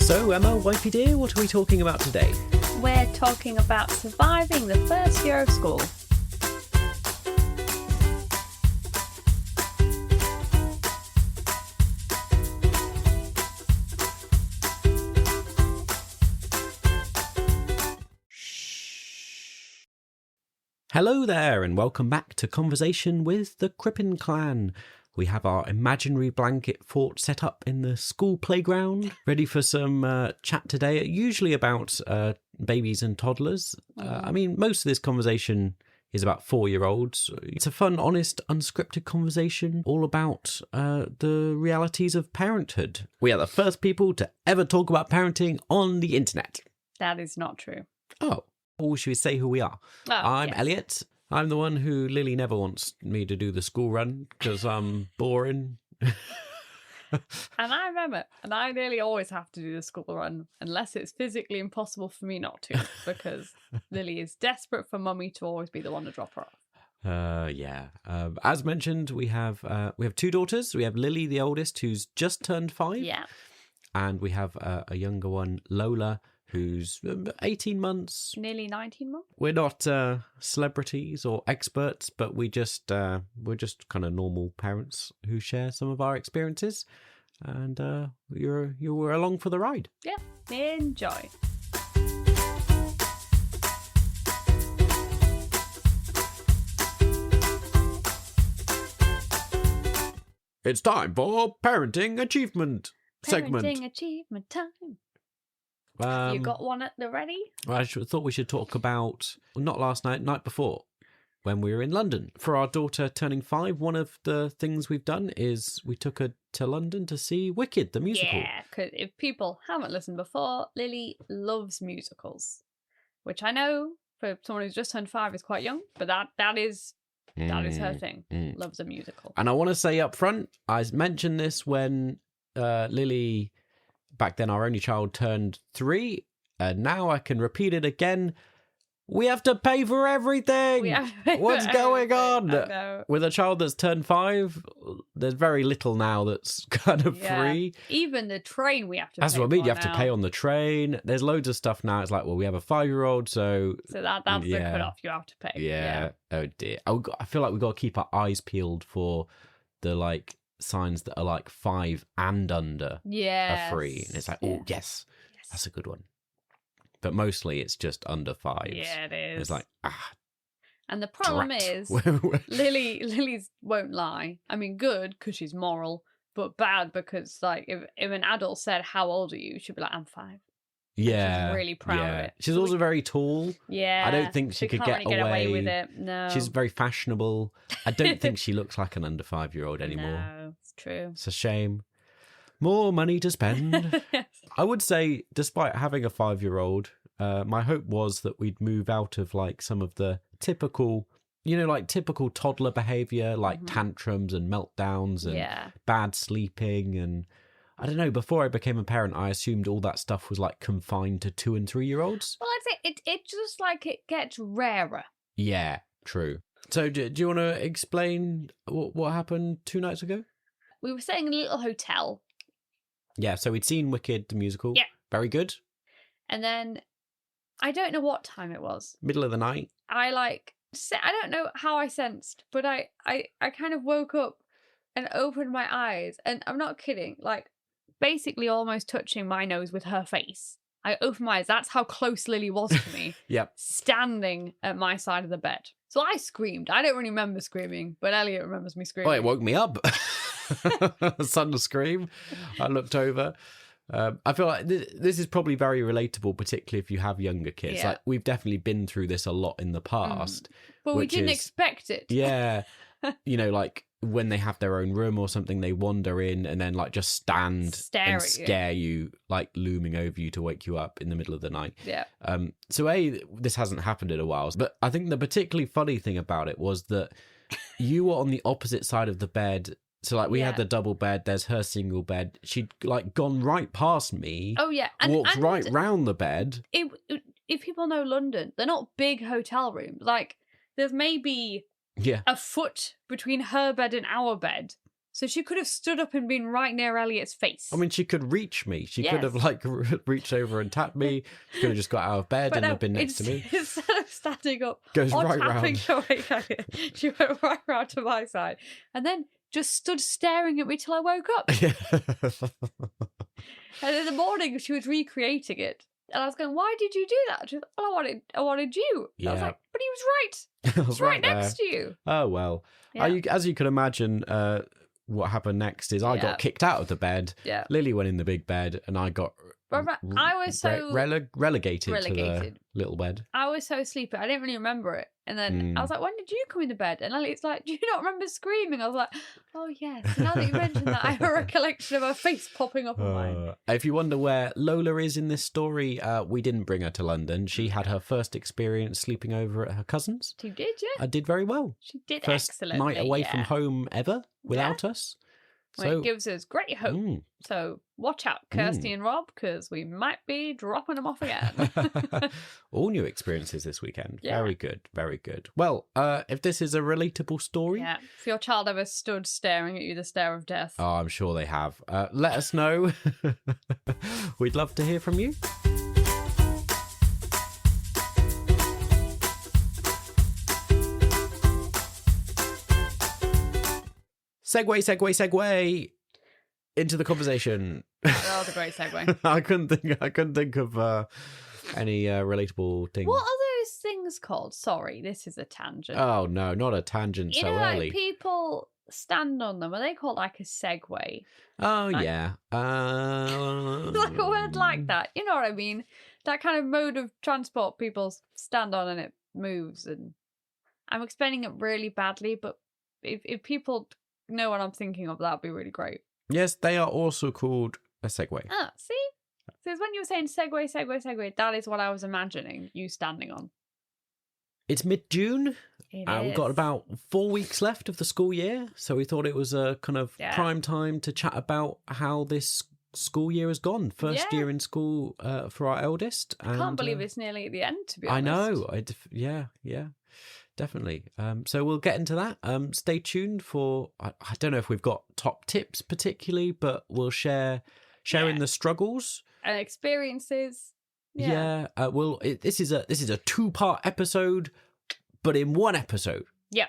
So, Emma, wifey dear, what are we talking about today? We're talking about surviving the first year of school. Hello there, and welcome back to Conversation with the Crippen Clan. We have our imaginary blanket fort set up in the school playground, ready for some chat today, usually about babies and toddlers. Most of this conversation is about 4-year-olds. It's a fun, honest, unscripted conversation all about the realities of parenthood. We are the first people to ever talk about parenting on the internet. That is not true. Oh. Or should we say who we are? Oh, I'm yes. Elliot. I'm the one who Lily never wants me to do the school run because I'm boring. And I'm Emma, and I nearly always have to do the school run unless it's physically impossible for me not to, because Lily is desperate for mummy to always be the one to drop her off. As mentioned, we have 2 daughters. We have Lily, the oldest, who's just turned 5. Yeah. And we have a younger one, Lola, who's 18 months. Nearly 19 months. We're not celebrities or experts, but we're just kind of normal parents who share some of our experiences, and you were along for the ride. Yeah, enjoy. It's time for Parenting Achievement segment. Parenting achievement time. You got one at the ready? I thought we should talk about, not last night, night before, when we were in London. For our daughter turning 5, one of the things we've done is we took her to London to see Wicked, the musical. Yeah, because if people haven't listened before, Lily loves musicals, which I know for someone who's just turned 5 is quite young, but that is her thing. Loves a musical. And I want to say up front, I mentioned this when Lily, back then our only child, turned 3, and now I can repeat it again. We have to pay for everything. What's going on? With a child that's turned 5, there's very little now that's kind of free. Even the train we have to That's pay what I mean. for You have now. to pay on the train. There's loads of stuff now. It's like, well, we have a 5-year-old, so that's the cut-off. You have to pay. Yeah. Oh, dear. I feel like we've got to keep our eyes peeled for the, signs that are 5 and under are free. And it's like, oh, yes, that's a good one. But mostly it's just under 5. Yeah, it is. It's like, and the problem drat. is, Lily's won't lie. I mean, good because she's moral, but bad because if an adult said, "How old are you?" she'd be like, "I'm 5." Yeah, she's really proud of it. She's also very tall. Yeah, I don't think she could can't get really away with it. No, she's very fashionable. I don't think she looks like an under 5-year-old anymore. No, it's true. It's a shame. More money to spend. Yes. I would say, despite having a 5-year-old, my hope was that we'd move out of some of the typical, typical toddler behavior, tantrums and meltdowns and bad sleeping. And I don't know, before I became a parent, I assumed all that stuff was confined to 2 and 3-year-olds. Well, I'd say it just it gets rarer. Yeah, true. So do you want to explain what happened 2 nights ago? We were staying in a little hotel. Yeah, so we'd seen Wicked, the musical. Yeah. Very good. And then, I don't know what time it was. Middle of the night. I don't know how I sensed, but I kind of woke up and opened my eyes. And I'm not kidding, basically almost touching my nose with her face. I opened my eyes. That's how close Lily was to me. Yep. Standing at my side of the bed. So I screamed. I don't really remember screaming, but Elliot remembers me screaming. Oh, it woke me up. A sudden scream. I looked over. I feel like this is probably very relatable, particularly if you have younger kids. Yeah. We've definitely been through this a lot in the past. But we didn't expect it. Yeah. When they have their own room or something, they wander in and then just stand and scare you, looming over you to wake you up in the middle of the night. Yeah. So this hasn't happened in a while, but I think the particularly funny thing about it was that you were on the opposite side of the bed. So we had the double bed, there's her single bed. She'd gone right past me. Oh yeah. Walked right round the bed. If people know London, they're not big hotel rooms. There's maybe a foot between her bed and our bed. So she could have stood up and been right near Elliot's face. I mean, she could reach me. She could Yes. have like reached over and tapped me. She could have just got out of bed But and no, have been next to me. Instead of standing up Goes or right tapping round. away Elliot, she went right round to my side and then just stood staring at me till I woke up. And in the morning, she was recreating it. And I was going, why did you do that? She was like, well, I wanted you. Yeah. I was like, but he was right. I He was was right there. next to you. Oh, well. Yeah. As you can imagine, what happened next is I Yeah. got kicked out of the bed. Yeah. Lily went in the big bed and I got But I was so relegated to the relegated. little bed. I was so sleepy. I didn't really remember it. And then I was like, when did you come in the bed? And Elliot's like, do you not remember screaming? I was like, oh, yes. Now that you mentioned that, I have a recollection of her face popping up on mine. If you wonder where Lola is in this story, we didn't bring her to London. She had her first experience sleeping over at her cousin's. She did, yeah. I did very well. She did First excellently. night away yeah. from home ever without us. Well, So it gives us great hope. So watch out, Kirsty and Rob, because we might be dropping them off again. all new experiences this weekend. Yeah. Very good, very good. Well, if this is a relatable story, Yeah. If your child ever stood staring at you, the stare of death. oh, I'm sure they have. Let us know. We'd love to hear from you. Segue into the conversation. That was a great segue. I couldn't think of any relatable thing. What are those things called? Sorry, this is a tangent. Oh no, not a tangent you so know, early. like people stand on them. Are they called like a Segway? Oh like- yeah. Like a word like that. You know what I mean? That kind of mode of transport people stand on and it moves. And I'm explaining it really badly, but if people know what I'm thinking of, that'd be really great. Yes, they are also called a Segway. Ah, see? So it's when you were saying Segway, that is what I was imagining you standing on. It's mid-June. It We've is. got about 4 weeks left of the school year, so we thought it was a kind of Yeah. prime time to chat about how this school year has gone. First Yeah. year in school for our eldest. I can't believe it's nearly at the end, to be I honest. know. Yeah, definitely. So we'll get into that. Stay tuned for. I don't know if we've got top tips particularly, but we'll sharing Yeah. the struggles. And experiences. Yeah. This is a 2-part episode, but in one episode. Yeah.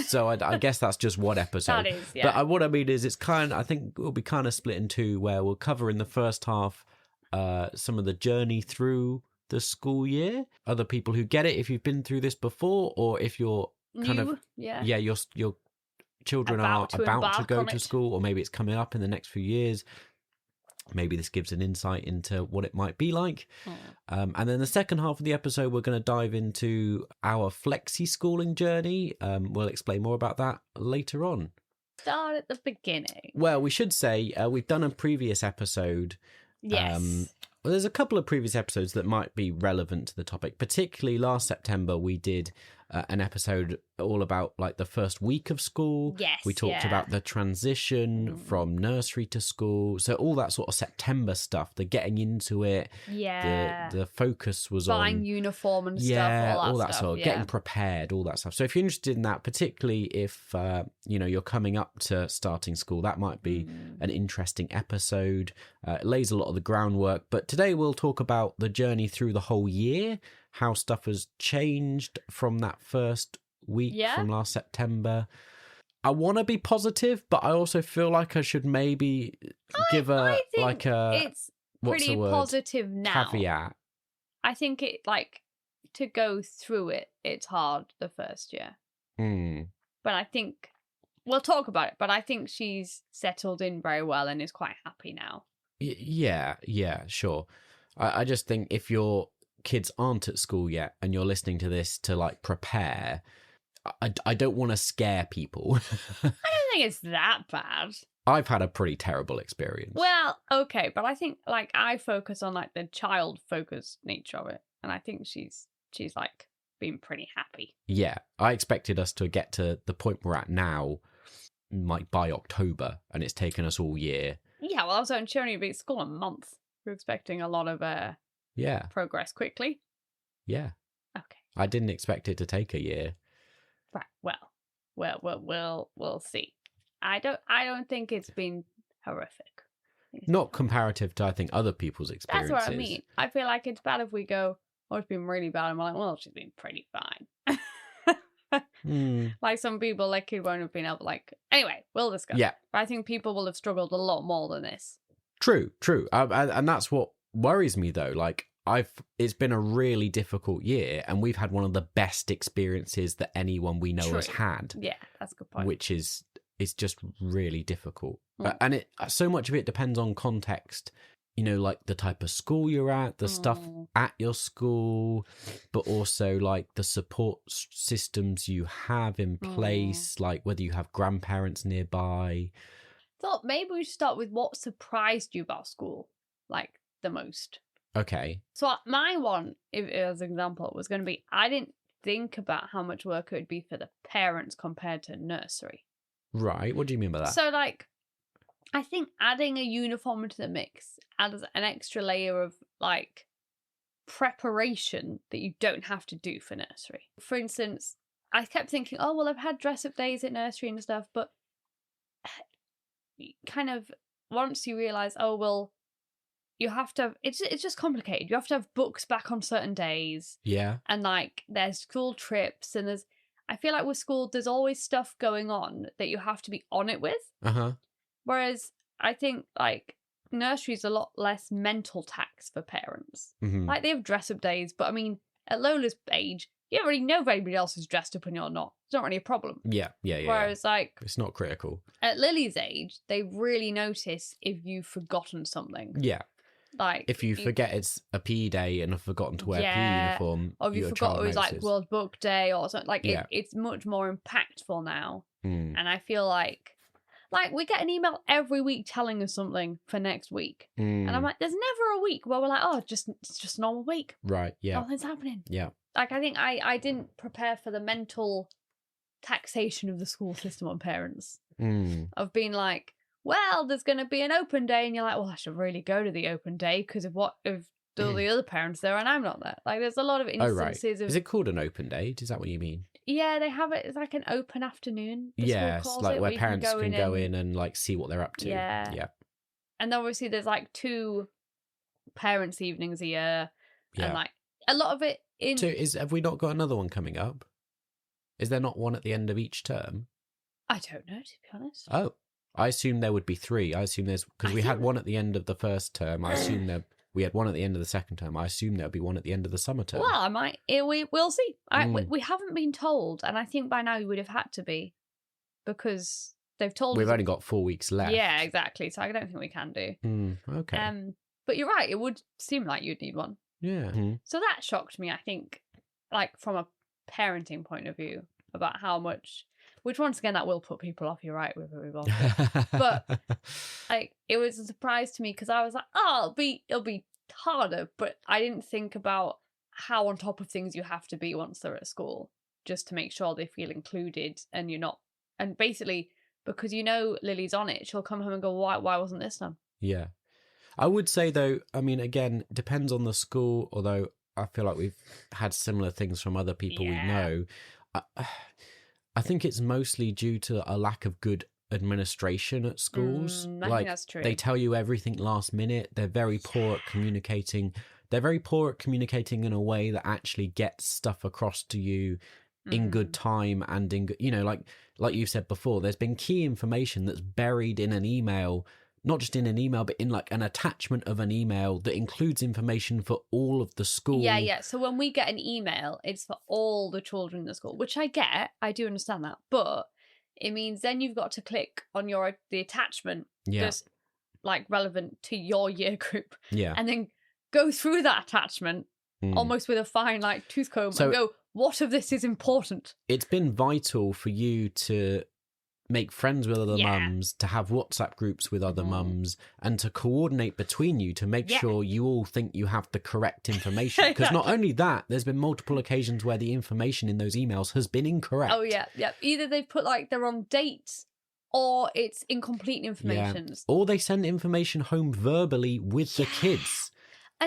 So I guess that's just one episode. That is, yeah. But what I mean is, I think it'll be kind of split in two, where we'll cover in the first half some of the journey through the school year. Other people who get it, if you've been through this before, or if you're kind of your children About are to about to embark go on to it. school, or maybe it's coming up in the next few years. Maybe this gives an insight into what it might be like. And then the second half of the episode, we're going to dive into our flexi-schooling journey. We'll explain more about that later on. Start at the beginning. Well, we should say we've done a previous episode. Yes. Well, there's a couple of previous episodes that might be relevant to the topic. Particularly last September, we did an episode all about like the first week of school. Yes, We talked yeah. about the transition from nursery to school. So all that sort of September stuff, the getting into it. Yeah. The focus was Buying on uniform and yeah, stuff. all that stuff. sort of yeah. getting prepared, all that stuff. So if you're interested in that, particularly if you're coming up to starting school, that might be an interesting episode. It lays a lot of the groundwork. But today we'll talk about the journey through the whole year, how stuff has changed from that first week from last September. I want to be positive, but I also feel like I should maybe give I think a it's what's pretty the word? positive now. Caveat. I think it to go through it. It's hard the first year, but I think we'll talk about it. But I think she's settled in very well and is quite happy now. Yeah, sure. I just think if your kids aren't at school yet and you're listening to this to like prepare, I don't want to scare people. I don't think it's that bad. I've had a pretty terrible experience. Well, okay, but I think like I focus on like the child focused nature of it, and I think she's like been pretty happy. Yeah, I expected us to get to the point we're at now, like by October, and it's taken us all year. Yeah, well, I was only showing you at school a month. We're expecting a lot of Yeah, progress quickly. yeah. Okay. I didn't expect it to take a year. Right. Well, we'll see. I don't think it's been horrific. Not comparative to, I think, other people's experiences. That's what I mean. I feel like it's bad if we go, oh, it's been really bad. And we're like, well, she's been pretty fine. Like some people, their kid won't have been able, like, anyway, we'll discuss. Yeah. But I think people will have struggled a lot more than this. True. And that's what worries me, though. Like, it's been a really difficult year, and we've had one of the best experiences that anyone we know has had. Yeah, that's a good point. Which is just really difficult. And so much of it depends on context. You know, like the type of school you're at, the stuff at your school, but also like the support systems you have in place, like whether you have grandparents nearby. Thought maybe we should start with what surprised you about school, like the most. Okay. So my one, if as an example, was going to be, I didn't think about how much work it would be for the parents compared to nursery. Right. What do you mean by that? So like, I think adding a uniform into the mix adds an extra layer of like preparation that you don't have to do for nursery. For instance, I kept thinking, oh, well, I've had dress up days at nursery and stuff, but kind of once you realize, oh, well, you have to have, it's just complicated. You have to have books back on certain days. Yeah. And like there's school trips and I feel like with school, there's always stuff going on that you have to be on it with. Uh-huh. Whereas I think like nursery's a lot less mental tax for parents. Mm-hmm. Like they have dress up days, but I mean, at Lola's age, you don't really know if anybody else is dressed up and you're not. It's not really a problem. Yeah. Whereas like it's not critical. At Lily's age, they really notice if you've forgotten something. Yeah. Like if you forget it's a PE day and have forgotten to wear a PE uniform, or if you forgot it was like World Book Day or something, like Yeah. it's much more impactful now. Mm. And I feel like we get an email every week telling us something for next week, and I'm like, there's never a week where we're like, oh, it's just a normal week, right? Yeah, nothing's happening. Yeah, like I think I didn't prepare for the mental taxation of the school system on parents of being like, well, there's going to be an open day, and you're like, well, I should really go to the open day because of what if all the other parents there and I'm not there. Like, there's a lot of instances of. Is it called an open day? Is that what you mean? Yeah, they have it. It's like an open afternoon. Yes, like where parents can go in and like see what they're up to. Yeah. And obviously, there's like 2 parents' evenings a year, and like a lot of it in. So have we not got another one coming up? Is there not one at the end of each term? I don't know, to be honest. Oh, I assume there would be 3. I assume there's because we had one at the end of the first term. I assume we had one at the end of the second term. I assume there'll be one at the end of the summer term. Well, we'll see. We haven't been told, and I think by now we would have had to be, because they've told us. We've only got 4 weeks left. Yeah, exactly. So I don't think we can do. Okay. But you're right. It would seem like you'd need one. Yeah. So that shocked me, I think, like from a parenting point of view, about how much. Which once again, that will put people off. You're right with it, but like it was a surprise to me because I was like, oh, it'll be harder, but I didn't think about how on top of things you have to be once they're at school, just to make sure they feel included and you're not. And basically, because Lily's on it, she'll come home and go, why wasn't this done? Yeah. I would say though, I mean, again, depends on the school. Although I feel like we've had similar things from other people we know. I think it's mostly due to a lack of good administration at schools. I think that's true. They tell you everything last minute. They're very poor at communicating. They're very poor at communicating in a way that actually gets stuff across to you in good time and in good, like you've said before, there's been key information that's buried in an email, not just in an email, but in like an attachment of an email that includes information for all of the school. Yeah. So when we get an email, it's for all the children in the school, which I do understand that. But it means then you've got to click on the attachment that's like relevant to your year group. Yeah. And then go through that attachment almost with a fine like tooth comb and go, what of this is important? It's been vital for you to make friends with other mums, to have WhatsApp groups with other mums, and to coordinate between you to make sure you all think you have the correct information. Because not only that, there's been multiple occasions where the information in those emails has been incorrect. Oh, yeah. Either they've put like the wrong dates or it's incomplete information. Or they send information home verbally with the kids.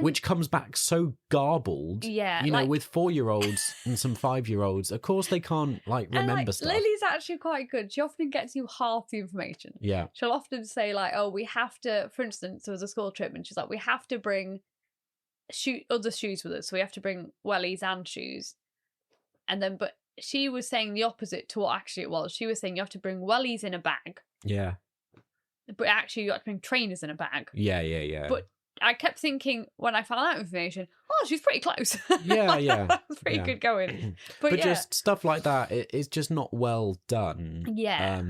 which comes back so garbled. Yeah, you know, with 4-year-olds and some 5-year-olds, of course they can't remember stuff. Lily's actually quite good. She often gets you half the information. Yeah, she'll often say like, "Oh, we have to." For instance, there was a school trip, and she's like, "We have to bring other shoes with us, so we have to bring wellies and shoes." And then, but she was saying the opposite to what actually it was. She was saying you have to bring wellies in a bag. Yeah. But actually, you got to bring trainers in a bag. Yeah. But I kept thinking when I found that information, oh, she's pretty close. Yeah. That was pretty good going. But yeah. Just stuff like that, it's just not well done. Yeah.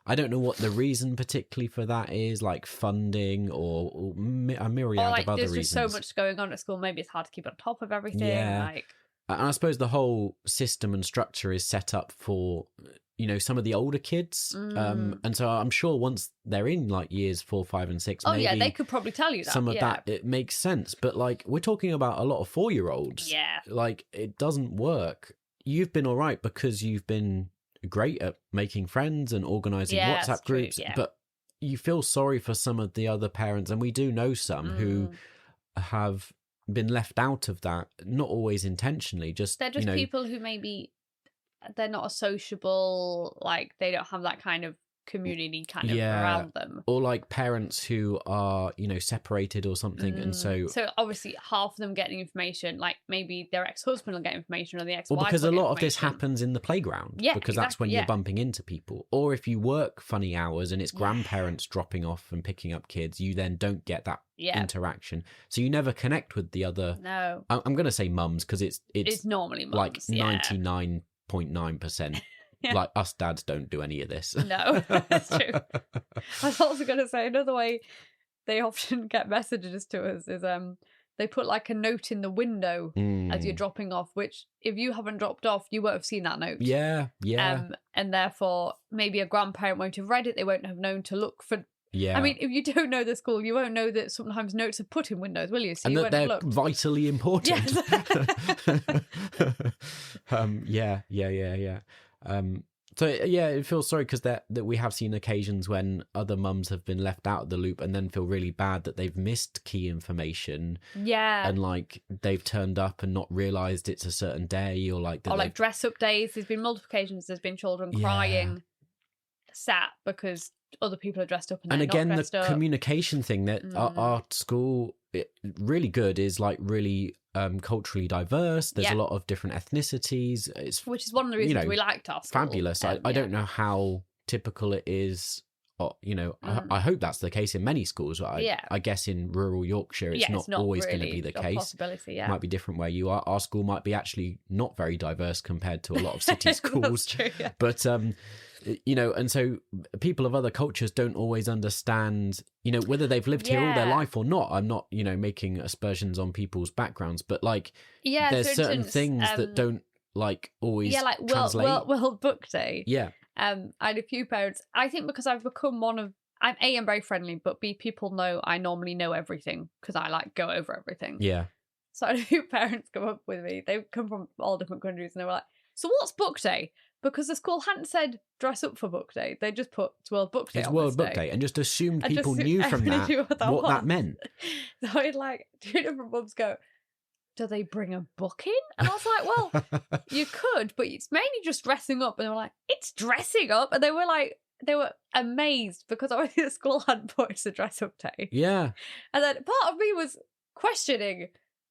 I don't know what the reason particularly for that is, like funding or a myriad of other there's reasons. just so much going on at school. Maybe it's hard to keep on top of everything. Yeah. And I suppose the whole system and structure is set up for, you know, some of the older kids. And so I'm sure once they're in like years 4, 5 and 6, maybe yeah, they could probably tell you that. Some of that, it makes sense. But like, we're talking about a lot of 4-year-olds. Yeah. Like, it doesn't work. You've been all right because you've been great at making friends and organising WhatsApp groups. Yeah. But you feel sorry for some of the other parents. And we do know some who have been left out of that, not always intentionally, they're just people who maybe they're not as sociable, like they don't have that kind of community kind of around them, or like parents who are, you know, separated or something. And so obviously half of them getting information, like maybe their ex-husband will get information or the ex-wife, because a lot of this happens in the playground, because that's when you're bumping into people. Or if you work funny hours and it's grandparents dropping off and picking up kids, you then don't get that interaction, so you never connect with the other. I'm gonna say mums because it's normally mums, like 99.9%. Like, us dads don't do any of this. No, that's true. I was also going to say another way they often get messages to us is they put like a note in the window as you're dropping off, which if you haven't dropped off, you won't have seen that note. Yeah. And therefore, maybe a grandparent won't have read it. They won't have known to look for. Yeah. I mean, if you don't know the school, you won't know that sometimes notes are put in windows, will you? So and you that they're vitally important. Yes. Yeah. So yeah, it feels sorry because that we have seen occasions when other mums have been left out of the loop and then feel really bad that they've missed key information. Yeah. And like they've turned up and not realised it's a certain day, or like dress up days. There's been multiple occasions there's been children crying, sat because other people are dressed up and again, not dressed the communication thing that our school really good is like really culturally diverse. There's a lot of different ethnicities. Which is one of the reasons we liked our school. Fabulous. I don't know how typical it is. I hope that's the case in many schools. I guess in rural Yorkshire, it's not always going to be the case. Possibility, It might be different where you are. Our school might be actually not very diverse compared to a lot of city schools. That's true, yeah. But and so people of other cultures don't always understand, whether they've lived here all their life or not. I'm not, making aspersions on people's backgrounds, but like, there's certain things that don't always translate. World Book Day. Yeah. I had a few parents, I think because I've become I'm very friendly, but B, people know I normally know everything because I go over everything. Yeah. So I had a few parents come up with me. They come from all different countries and they were like, so what's Book Day? Because the school hadn't said dress up for Book Day. They just put it's World Book Day. It's World Book Day and just assumed people knew from that what that meant. So I'd two different mums go, do they bring a book in? And I was like, well, you could, but it's mainly just dressing up. And they were like, it's dressing up. And they were amazed because obviously the school hadn't put it's a dress up day. Yeah. And then part of me was questioning,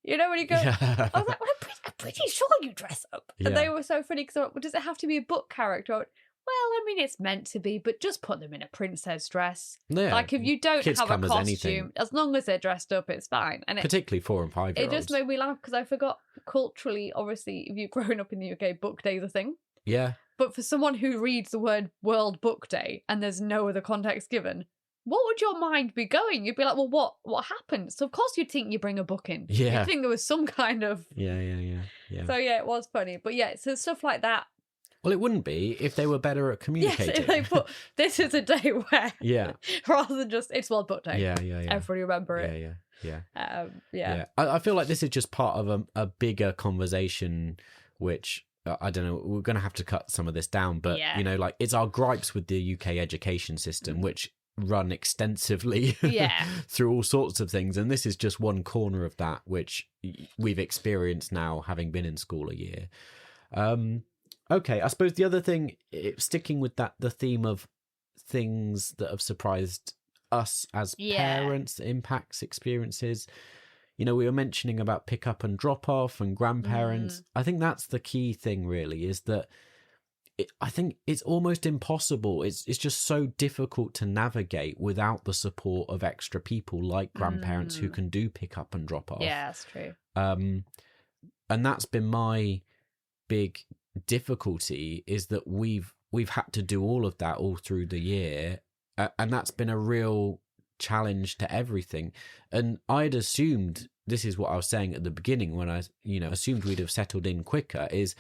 when you go, I was like, well, I'm pretty sure you dress up. Yeah. And they were so funny because does it have to be a book character? Well, I mean, it's meant to be, but just put them in a princess dress. Yeah. If you don't have a costume, as long as they're dressed up, it's fine. And particularly 4 and 5 year olds. It just made me laugh because I forgot culturally, obviously, if you've grown up in the UK, Book Day is a thing. Yeah. But for someone who reads the word World Book Day and there's no other context given, what would your mind be going? You'd be like, well, what happened? So of course you'd think you bring a book in. Yeah. You'd think there was some kind of... Yeah. So yeah, it was funny. But yeah, so stuff like that. Well, it wouldn't be if they were better at communicating. Yes, if they put, this is a day where... Yeah. Rather than just, it's World Book Day. Yeah. Everybody remember it. Yeah. I feel like this is just part of a bigger conversation, which... I don't know, we're going to have to cut some of this down, but, it's our gripes with the UK education system, which run extensively Yeah. through all sorts of things, and this is just one corner of that which we've experienced now, having been in school a year. Okay, I suppose the other thing, sticking with that, the theme of things that have surprised us as parents, impacts experiences. We were mentioning about pick up and drop off and grandparents. I think that's the key thing, really, is that I think it's almost impossible. It's just so difficult to navigate without the support of extra people like grandparents who can do pick up and drop off. Yeah, that's true. And that's been my big difficulty, is that we've had to do all of that all through the year, and that's been a real challenge to everything. And I'd assumed, this is what I was saying at the beginning when I assumed we'd have settled in quicker, is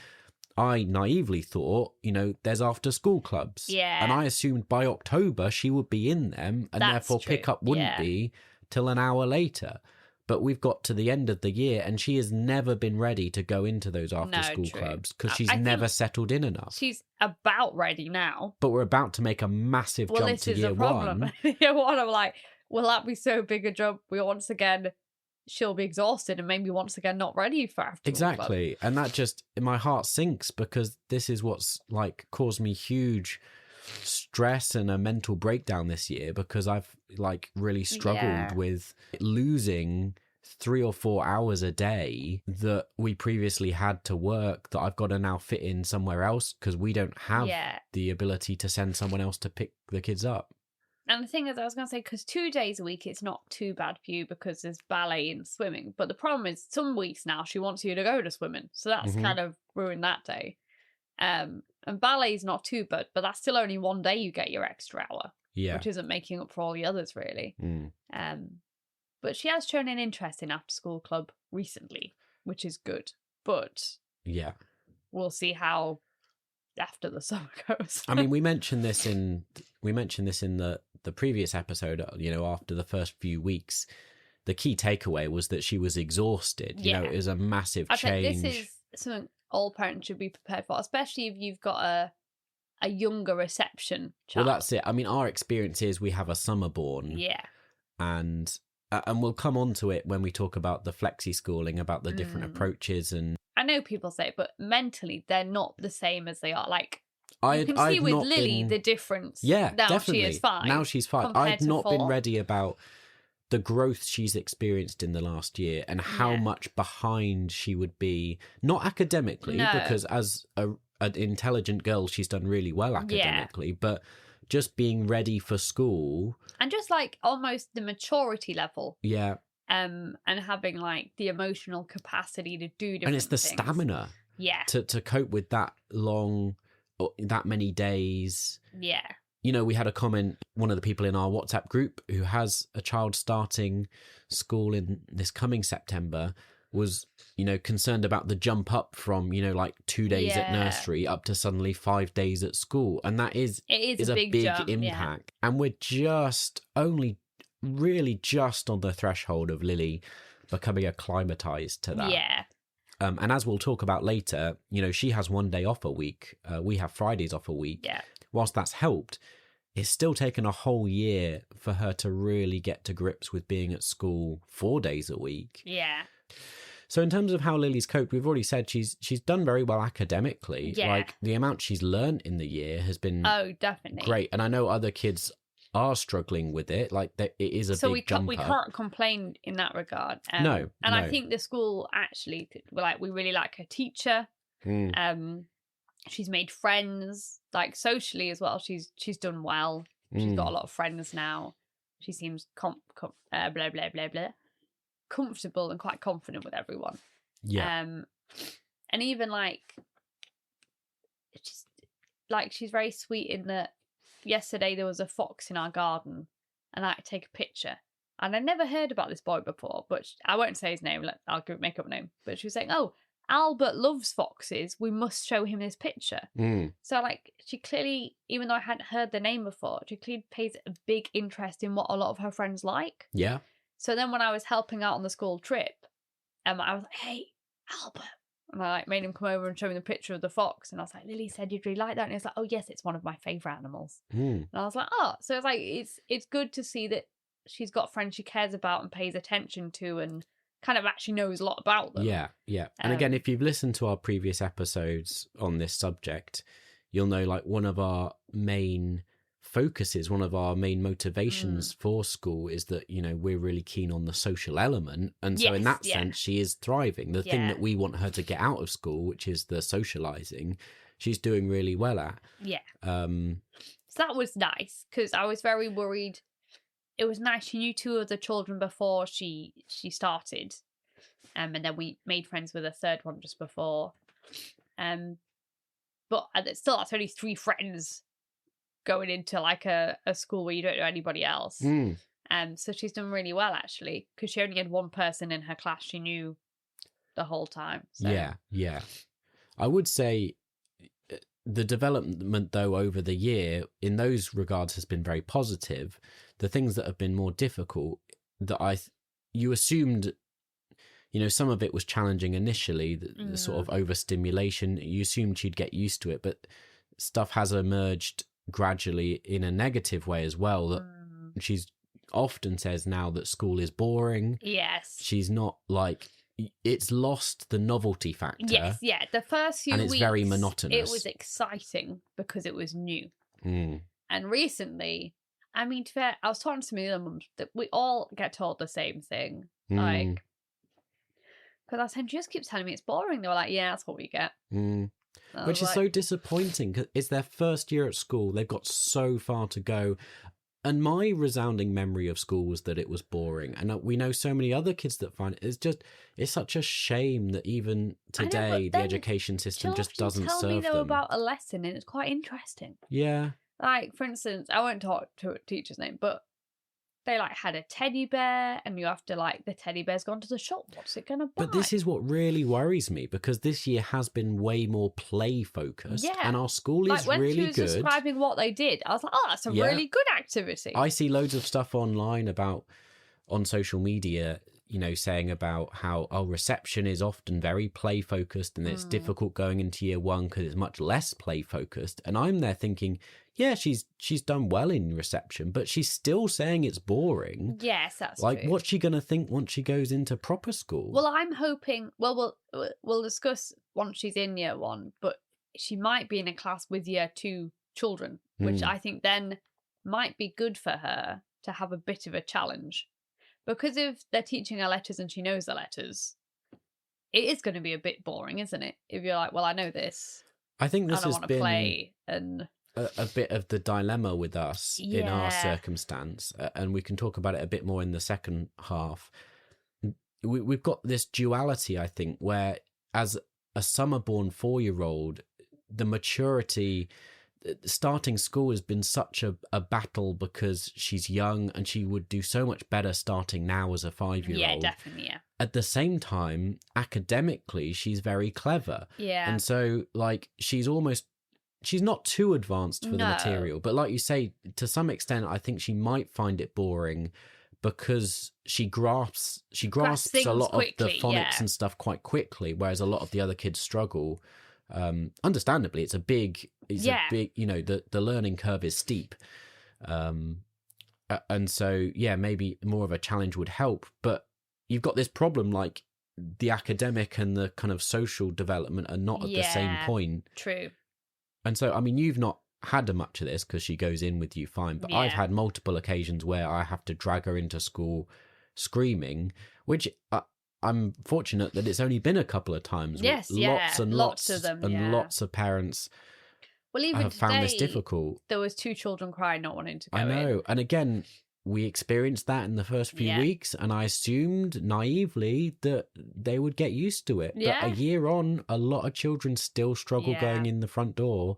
I naively thought, there's after school clubs. Yeah. And I assumed by October she would be in them, and therefore pick up wouldn't be till an hour later. But we've got to the end of the year and she has never been ready to go into those after school clubs because she's never settled in enough. She's about ready now. But we're about to make a massive jump to year one. Year one, I'm like, will that be so big a jump? Once again, she'll be exhausted and maybe once again not ready for after Exactly. And that just, my heart sinks, because this is what's caused me huge stress and a mental breakdown this year, because I've really struggled with losing 3 or 4 hours a day that we previously had to work, that I've got to now fit in somewhere else because we don't have the ability to send someone else to pick the kids up. And the thing is, I was going to say, because 2 days a week, it's not too bad for you because there's ballet and swimming. But the problem is, some weeks now, she wants you to go to swimming. So that's kind of ruined that day. And ballet is not too bad, but that's still only 1 day you get your extra hour. Yeah. Which isn't making up for all the others, really. But she has shown an interest in after school club recently, which is good. But we'll see how after the summer goes. I mean, we mentioned this in the previous episode, after the first few weeks. The key takeaway was that she was exhausted. It was a massive change. I think this is something all parents should be prepared for, especially if you've got a younger reception child. Well, that's it. I mean, our experience is we have a summer born. Yeah. And we'll come on to it when we talk about the flexi-schooling, about the different approaches. And I know people say it, but mentally they're not the same as they are. You can see with Lily the difference. Yeah, now definitely. She is 5. Now she's 5. I've not been ready about the growth she's experienced in the last year and how much behind she would be, not academically, because as an intelligent girl, she's done really well academically, but just being ready for school. And just almost the maturity level. Yeah. And having the emotional capacity to do different And it's the things. stamina. Yeah. To cope with that that many days. Yeah. We had a comment, one of the people in our WhatsApp group who has a child starting school in this coming September was, concerned about the jump up from, 2 days at nursery up to suddenly 5 days at school. And that is a big jump, impact. Yeah. And we're really just on the threshold of Lily becoming acclimatized to that. Yeah. And as we'll talk about later, she has 1 day off a week. We have Fridays off a week. Yeah. Whilst that's helped, it's still taken a whole year for her to really get to grips with being at school 4 days a week. Yeah. So in terms of how Lily's coped, we've already said she's done very well academically. Yeah. The amount she's learned in the year has been definitely great. And I know other kids are struggling with it. It is a big jump up. We can't complain in that regard. No. I think the school actually, we really like her teacher. She's made friends, socially as well. She's done well. She's got a lot of friends now. She seems blah blah blah blah, comfortable and quite confident with everyone. Yeah. And even she's very sweet in that. Yesterday there was a fox in our garden, and I had to take a picture. And I never heard about this boy before, but I won't say his name. I'll make up a name. But she was saying, "Oh, Albert loves foxes. We must show him this picture." So she clearly, even though I hadn't heard the name before, she clearly pays a big interest in what a lot of her friends like. Yeah. So then when I was helping out on the school trip, I was like, "Hey, Albert." And I like made him come over and show me the picture of the fox. And I was like, Lily said you'd really like that. And he was like, oh yes, it's one of my favourite animals. And I was like, oh, so it's like it's good to see that she's got friends she cares about and pays attention to and kind of actually knows a lot about them. Yeah. And again, if you've listened to our previous episodes on this subject, you'll know like one of our main focuses, one of our main motivations for school is that, you know, we're really keen on the social element. And so in that sense, she is thriving. The thing that we want her to get out of school, which is the socializing, she's doing really well at. Yeah. So that was nice because I was very worried. It was nice. She knew two of the children before she started. And then we made friends with a third one just before. But still, that's only 3 friends going into like a school where you don't know anybody else. So she's done really well, actually, because she only had one person in her class she knew the whole time. So. Yeah. I would say the development, though, over the year in those regards has been very positive. The things that have been more difficult that you assumed, you know, some of it was challenging initially, the sort of overstimulation. You assumed she'd get used to it, but stuff has emerged gradually in a negative way as well. That she's often says now that school is boring. Yes. She's not like, it's lost the novelty factor. Yes, yeah. The first few weeks, and it's very monotonous. It was exciting because it was new. And recently, I mean, to be fair, I was talking to some of the other mums that we all get told the same thing. Like, because I said, she just keeps telling me it's boring. They were like, yeah, that's what we get. Which is so disappointing because it's their first year at school. They've got so far to go. And my resounding memory of school was that it was boring. And we know so many other kids that find it's such a shame that even today the education system just doesn't serve them. Tell me though about a lesson and it's quite interesting. Yeah. Like, for instance, I won't talk to a teacher's name, but they like had a teddy bear and you have to like, the teddy bear's gone to the shop. What's it going to buy? But this is what really worries me because this year has been way more play focused and our school is really good. Like when she was describing what they did, I was like, oh, that's a really good activity. I see loads of stuff online on social media, you know, saying about how reception is often very play focused and it's difficult going into year 1 because it's much less play focused. And I'm there thinking, yeah, she's done well in reception, but she's still saying it's boring. Yes, that's like, true. What's she going to think once she goes into proper school? Well, I'm hoping, we'll discuss once she's in year 1, but she might be in a class with year 2 children, which I think then might be good for her to have a bit of a challenge. Because if they're teaching her letters and she knows the letters, it is going to be a bit boring, isn't it? If you're like, well, I know this. I think this has been play and a bit of the dilemma with us in our circumstance, and we can talk about it a bit more in the second half. We've got this duality, I think, where as a summer-born 4-year-old, the maturity... starting school has been such a battle because she's young and she would do so much better starting now as a 5-year-old. Yeah, definitely, yeah. At the same time, academically, she's very clever. Yeah. And so, like, she's not too advanced for the material. But like you say, to some extent, I think she might find it boring because she grasps a lot quickly, of the phonics and stuff quite quickly, whereas a lot of the other kids struggle. Understandably, it's a big, you know, the learning curve is steep. And so, maybe more of a challenge would help. But you've got this problem, like the academic and the kind of social development are not at the same point. True. And so, I mean, you've not had much of this because she goes in with you fine, but I've had multiple occasions where I have to drag her into school screaming, which I'm fortunate that it's only been a couple of times. Yes, lots of them, and lots of parents even have found this difficult. There was 2 children crying, not wanting to go in. I know. And again, we experienced that in the first few weeks, and I assumed naively that they would get used to it. But a year on, a lot of children still struggle going in the front door,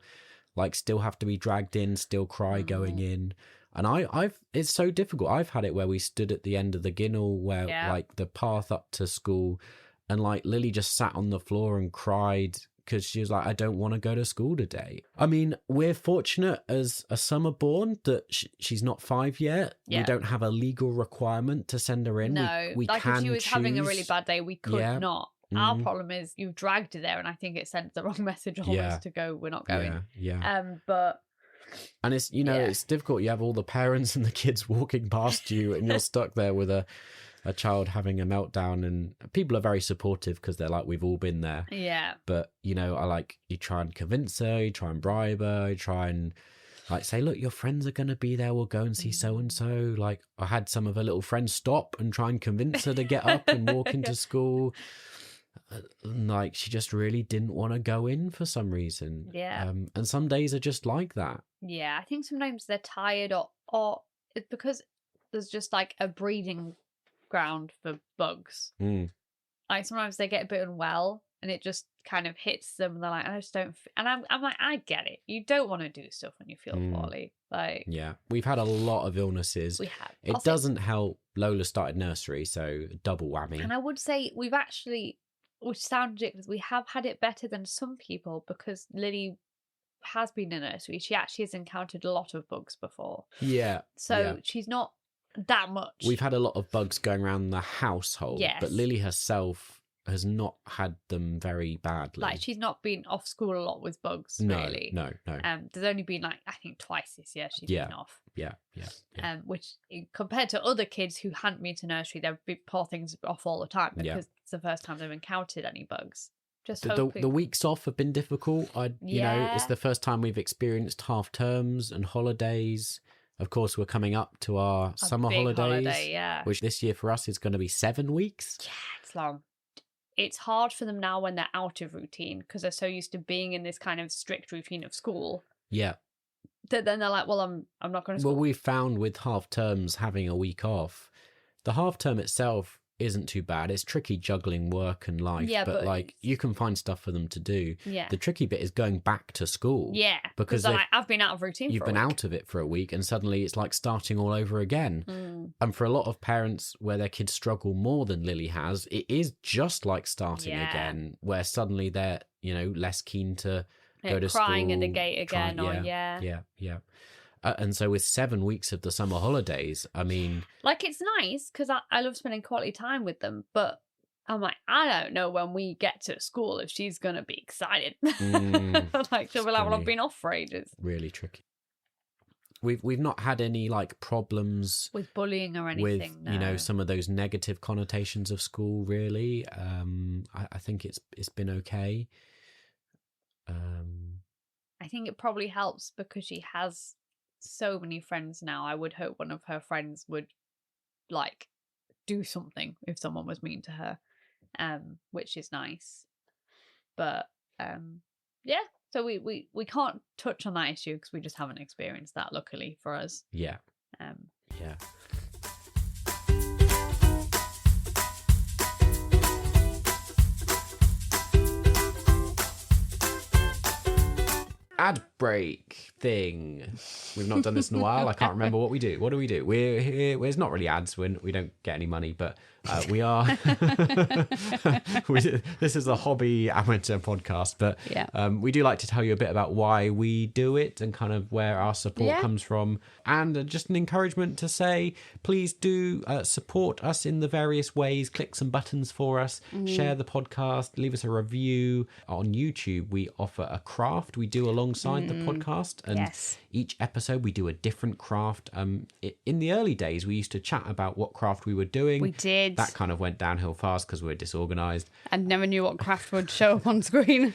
like still have to be dragged in, still cry going in. And it's so difficult. I've had it where we stood at the end of the ginnel where like the path up to school, and like Lily just sat on the floor and cried because she was like, I don't want to go to school today. I mean, we're fortunate as a summer born that she's not 5 yet. We don't have a legal requirement to send her in. No, we like can if she was choose. having a really bad day, we could not Our problem is you've dragged her there, and I think it sends the wrong message almost to go, we're not going. But and it's it's difficult. You have all the parents and the kids walking past you, and you're stuck there with a child having a meltdown, and people are very supportive because they're like, we've all been there. Yeah. But you try and convince her, you try and bribe her, you try and say, look, your friends are going to be there, we'll go and see so and so. Like, I had some of her little friends stop and try and convince her to get up and walk into school. Like, she just really didn't want to go in for some reason. Yeah. And some days are just like that. Yeah, I think sometimes they're tired, or it's because there's just like a breeding ground for bugs. Like, sometimes they get a bit unwell and it just kind of hits them, and they're like, I just don't and I'm like, I get it, you don't want to do stuff when you feel poorly. Like, yeah, we've had a lot of illnesses. We have. It doesn't help. Lola started nursery, so double whammy. And I would say we've actually, which sounds ridiculous, we have had it better than some people, because Lily has been in nursery. She actually has encountered a lot of bugs before. So she's not that much. We've had a lot of bugs going around the household, but Lily herself has not had them very badly. Like, she's not been off school a lot with bugs, really. No. There's only been, like, I think twice this year she's been off. Yeah. Which, compared to other kids who hadn't been to nursery, their poor things off all the time, because it's the first time they've encountered any bugs. Just the weeks off have been difficult. It's the first time we've experienced half terms and holidays. Of course, we're coming up to our summer holidays, which this year for us is going to be 7 weeks. Yeah, it's long. It's hard for them now when they're out of routine, because they're so used to being in this kind of strict routine of school. Yeah. That then they're like, well, I'm not going to school. Well, we've found with half terms having a week off, the half term itself isn't too bad. It's tricky juggling work and life, but like, you can find stuff for them to do. Yeah. The tricky bit is going back to school. Yeah. Because I've been out of routine. You've been out of it for a week, and suddenly it's like starting all over again. And for a lot of parents where their kids struggle more than Lily has, it is just like starting again, where suddenly they're, less keen to go to crying school. at the gate again, Yeah. And so with 7 weeks of the summer holidays, I mean... Like, it's nice, because I love spending quality time with them, but I'm like, I don't know when we get to school if she's going to be excited. Like, she'll be like, well, I've been off for ages. Really tricky. We've not had any, like, problems... with bullying or anything, with, some of those negative connotations of school, really. I think it's been okay. I think it probably helps because she has so many friends now. I would hope one of her friends would, like, do something if someone was mean to her, which is nice. But so we can't touch on that issue because we just haven't experienced that, luckily for us. Yeah. Ad break thing. We've not done this in a while. I can't remember what we do. What do we do? We're here. It's not really ads. We don't get any money, but we are. This is a hobby amateur podcast, but we do like to tell you a bit about why we do it and kind of where our support comes from, and just an encouragement to say, please do support us in the various ways. Click some buttons for us. Share the podcast. Leave us a review on YouTube. We offer a craft we do alongside the podcast, and each episode we do a different craft. In the early days, we used to chat about what craft we were doing. We did. That kind of went downhill fast because we were disorganised. And never knew what craft would show up on screen.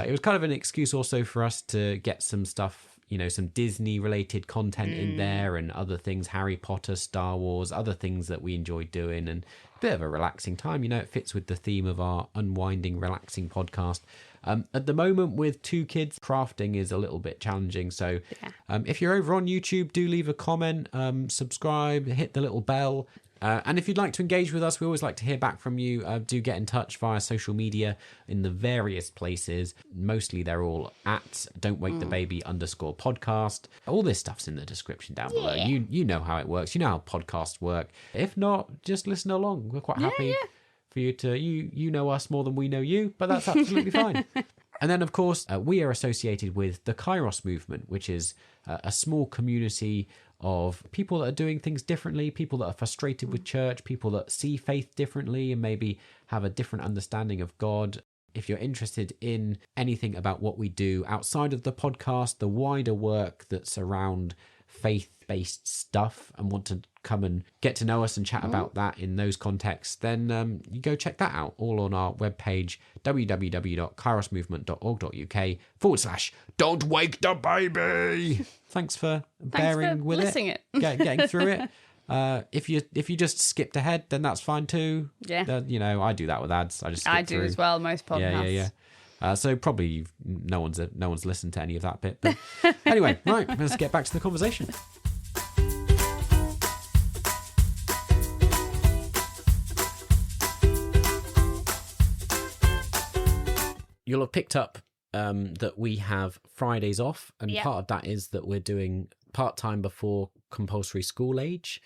It was kind of an excuse also for us to get some stuff, some Disney-related content in there, and other things, Harry Potter, Star Wars, other things that we enjoyed doing, and a bit of a relaxing time. It fits with the theme of our unwinding, relaxing podcast. At the moment, with 2 kids, crafting is a little bit challenging. So if you're over on YouTube, do leave a comment, subscribe, hit the little bell. And if you'd like to engage with us, we always like to hear back from you. Do get in touch via social media in the various places. Mostly they're all at don'twakethebaby_podcast. All this stuff's in the description down below. You know how it works. You know how podcasts work. If not, just listen along. We're quite happy for you to... You know us more than we know you, but that's absolutely fine. And then, of course, we are associated with the Kairos movement, which is a small community of people that are doing things differently, people that are frustrated with church, people that see faith differently and maybe have a different understanding of God. If you're interested in anything about what we do outside of the podcast, the wider work that's around faith-based stuff, and want to come and get to know us and chat about that in those contexts, then you go check that out, all on our webpage, www.kairosmovement.org.uk/don't wake the baby. Thanks for bearing with it. Getting through it. If you just skipped ahead, then that's fine too. Yeah. I do that with ads. I just skip do through. as well, most podcasts. Yeah. So probably no one's listened to any of that bit. But anyway, right, let's get back to the conversation. You'll have picked up that we have Fridays off, and part of that is that we're doing part-time before Compulsory School Age,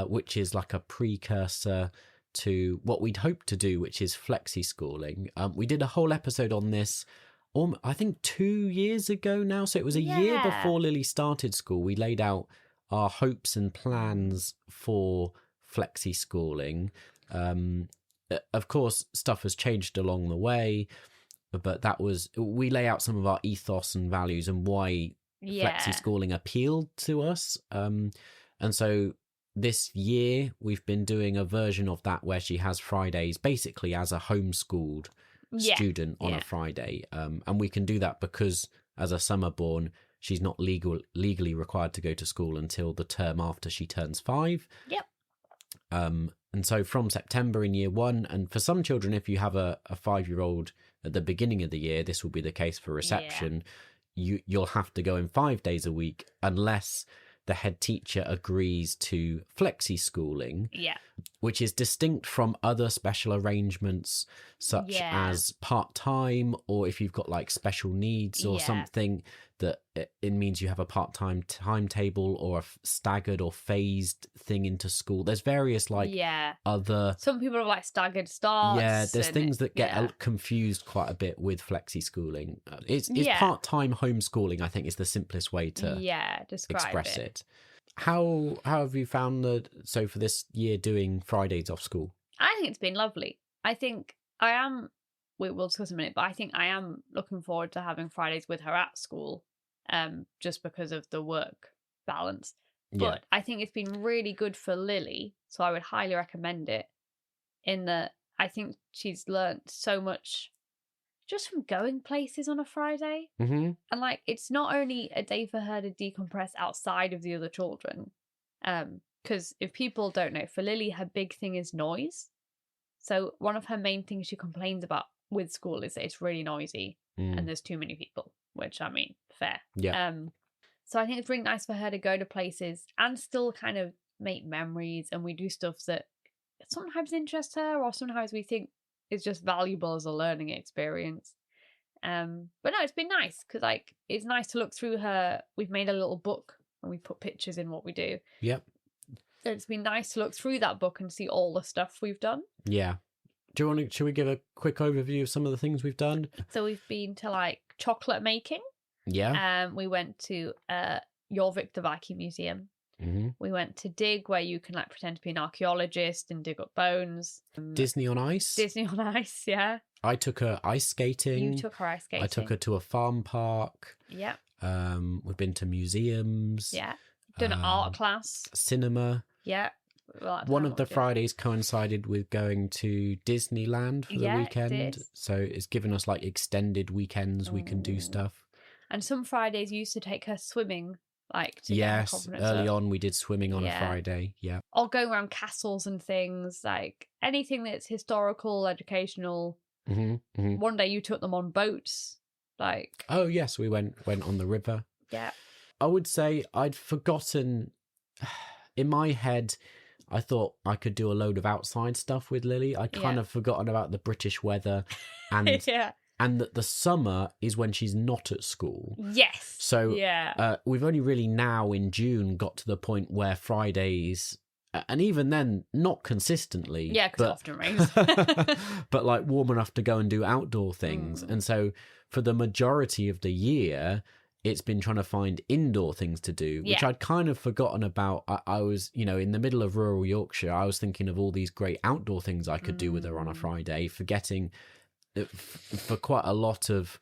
which is like a precursor to what we'd hoped to do, which is Flexi-Schooling. We did a whole episode on this, I think 2 years ago now, so it was a year before Lily started school. We laid out our hopes and plans for Flexi-Schooling. Of course, stuff has changed along the way, but we lay out some of our ethos and values and why Flexi-Schooling appealed to us. And so this year we've been doing a version of that where she has Fridays basically as a homeschooled student on a Friday. And we can do that because as a summer born, she's not legally required to go to school until the term after she turns 5. And so from September in year 1, and for some children, if you have a 5-year-old at the beginning of the year, this will be the case for reception. You'll have to go in 5 days a week unless the head teacher agrees to Flexi-Schooling, which is distinct from other special arrangements such as part-time, or if you've got like special needs or something, that it means you have a part-time timetable or a staggered or phased thing into school. There's various other... Some people have like staggered starts. Yeah, there's things that get confused quite a bit with Flexi-Schooling. It's part-time homeschooling, I think, is the simplest way to express it. How have you found so for this year doing Fridays off school? I think it's been lovely. I think we'll discuss in a minute, but I think I am looking forward to having Fridays with her at school, just because of the work balance. But I think it's been really good for Lily, so I would highly recommend it, in that I think she's learnt so much just from going places on a Friday. And like, it's not only a day for her to decompress outside of the other children, because if people don't know, for Lily, her big thing is noise. So one of her main things she complains about with school is that it's really noisy and there's too many people, which, I mean, fair. So I think it's really nice for her to go to places and still kind of make memories, and we do stuff that sometimes interests her or sometimes we think is just valuable as a learning experience. But no, it's been nice because like it's nice to look through her. We've made a little book and we put pictures in what we do. It's been nice to look through that book and see all the stuff we've done. Should we give a quick overview of some of the things we've done? So we've been to like chocolate making. We went to Jorvik the Viking Museum. We went to Dig, where you can like pretend to be an archaeologist and dig up bones. Disney on Ice. I took her ice skating. You took her ice skating. I took her to a farm park. We've been to museums. Done an art class. Cinema. One of the Fridays coincided with going to Disneyland for the weekend. It did. So it's given us like extended weekends we can do stuff. And some Fridays used to take her swimming. Like to get early on we did swimming on a Friday. Or going around castles and things, like anything that's historical, educational. One day you took them on boats, like we went on the river. I would say I'd forgotten. In my head, I thought I could do a load of outside stuff with Lily. I'd kind of forgotten about the British weather and and that the summer is when she's not at school. So we've only really now in June got to the point where Fridays, and even then not consistently, because it often rains, but like warm enough to go and do outdoor things. And so for the majority of the year, it's been trying to find indoor things to do, which I'd kind of forgotten about. I was, in the middle of rural Yorkshire, I was thinking of all these great outdoor things I could do with her on a Friday, forgetting that for quite a lot of,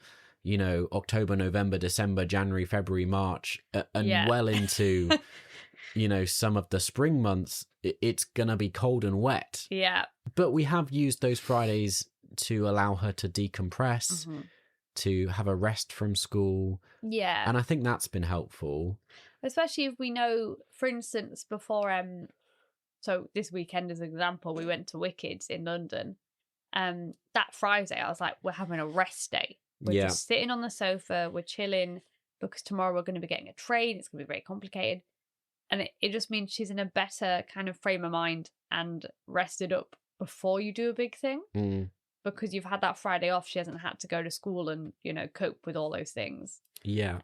October, November, December, January, February, March, and well into, some of the spring months, it's going to be cold and wet. Yeah. But we have used those Fridays to allow her to decompress, to have a rest from school. Yeah. And I think that's been helpful. Especially if we know, for instance, before, so this weekend as an example, we went to Wicked in London. That Friday, I was like, we're having a rest day. We're just sitting on the sofa, we're chilling, because tomorrow we're going to be getting a train. It's going to be very complicated. And it just means she's in a better kind of frame of mind and rested up before you do a big thing. Because you've had that Friday off, she hasn't had to go to school and, cope with all those things. Yeah.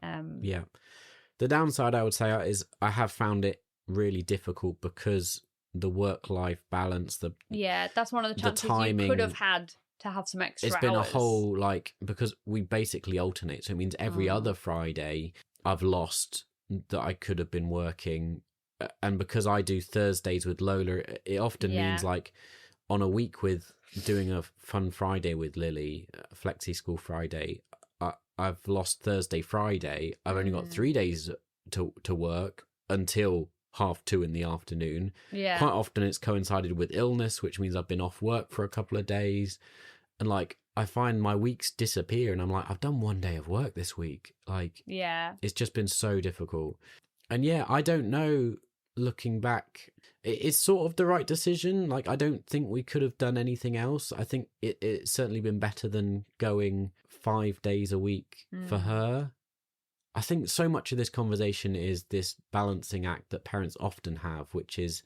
The downside, I would say, is I have found it really difficult because the work-life balance, that's one of the chances timing, you could have had to have some extra hours. It's been a whole, because we basically alternate. So it means every other Friday I've lost that I could have been working. And because I do Thursdays with Lola, it often means on a week with doing a fun Friday with Lily, Flexi School Friday, I've lost Thursday, Friday. I've only got 3 days to work until 2:30 in the afternoon. Yeah. Quite often it's coincided with illness, which means I've been off work for a couple of days. And I find my weeks disappear and I'm like, I've done 1 day of work this week. It's just been so difficult. And I don't know, looking back, it's sort of the right decision. I don't think we could have done anything else. I think it's certainly been better than going 5 days a week for her. I think so much of this conversation is this balancing act that parents often have, which is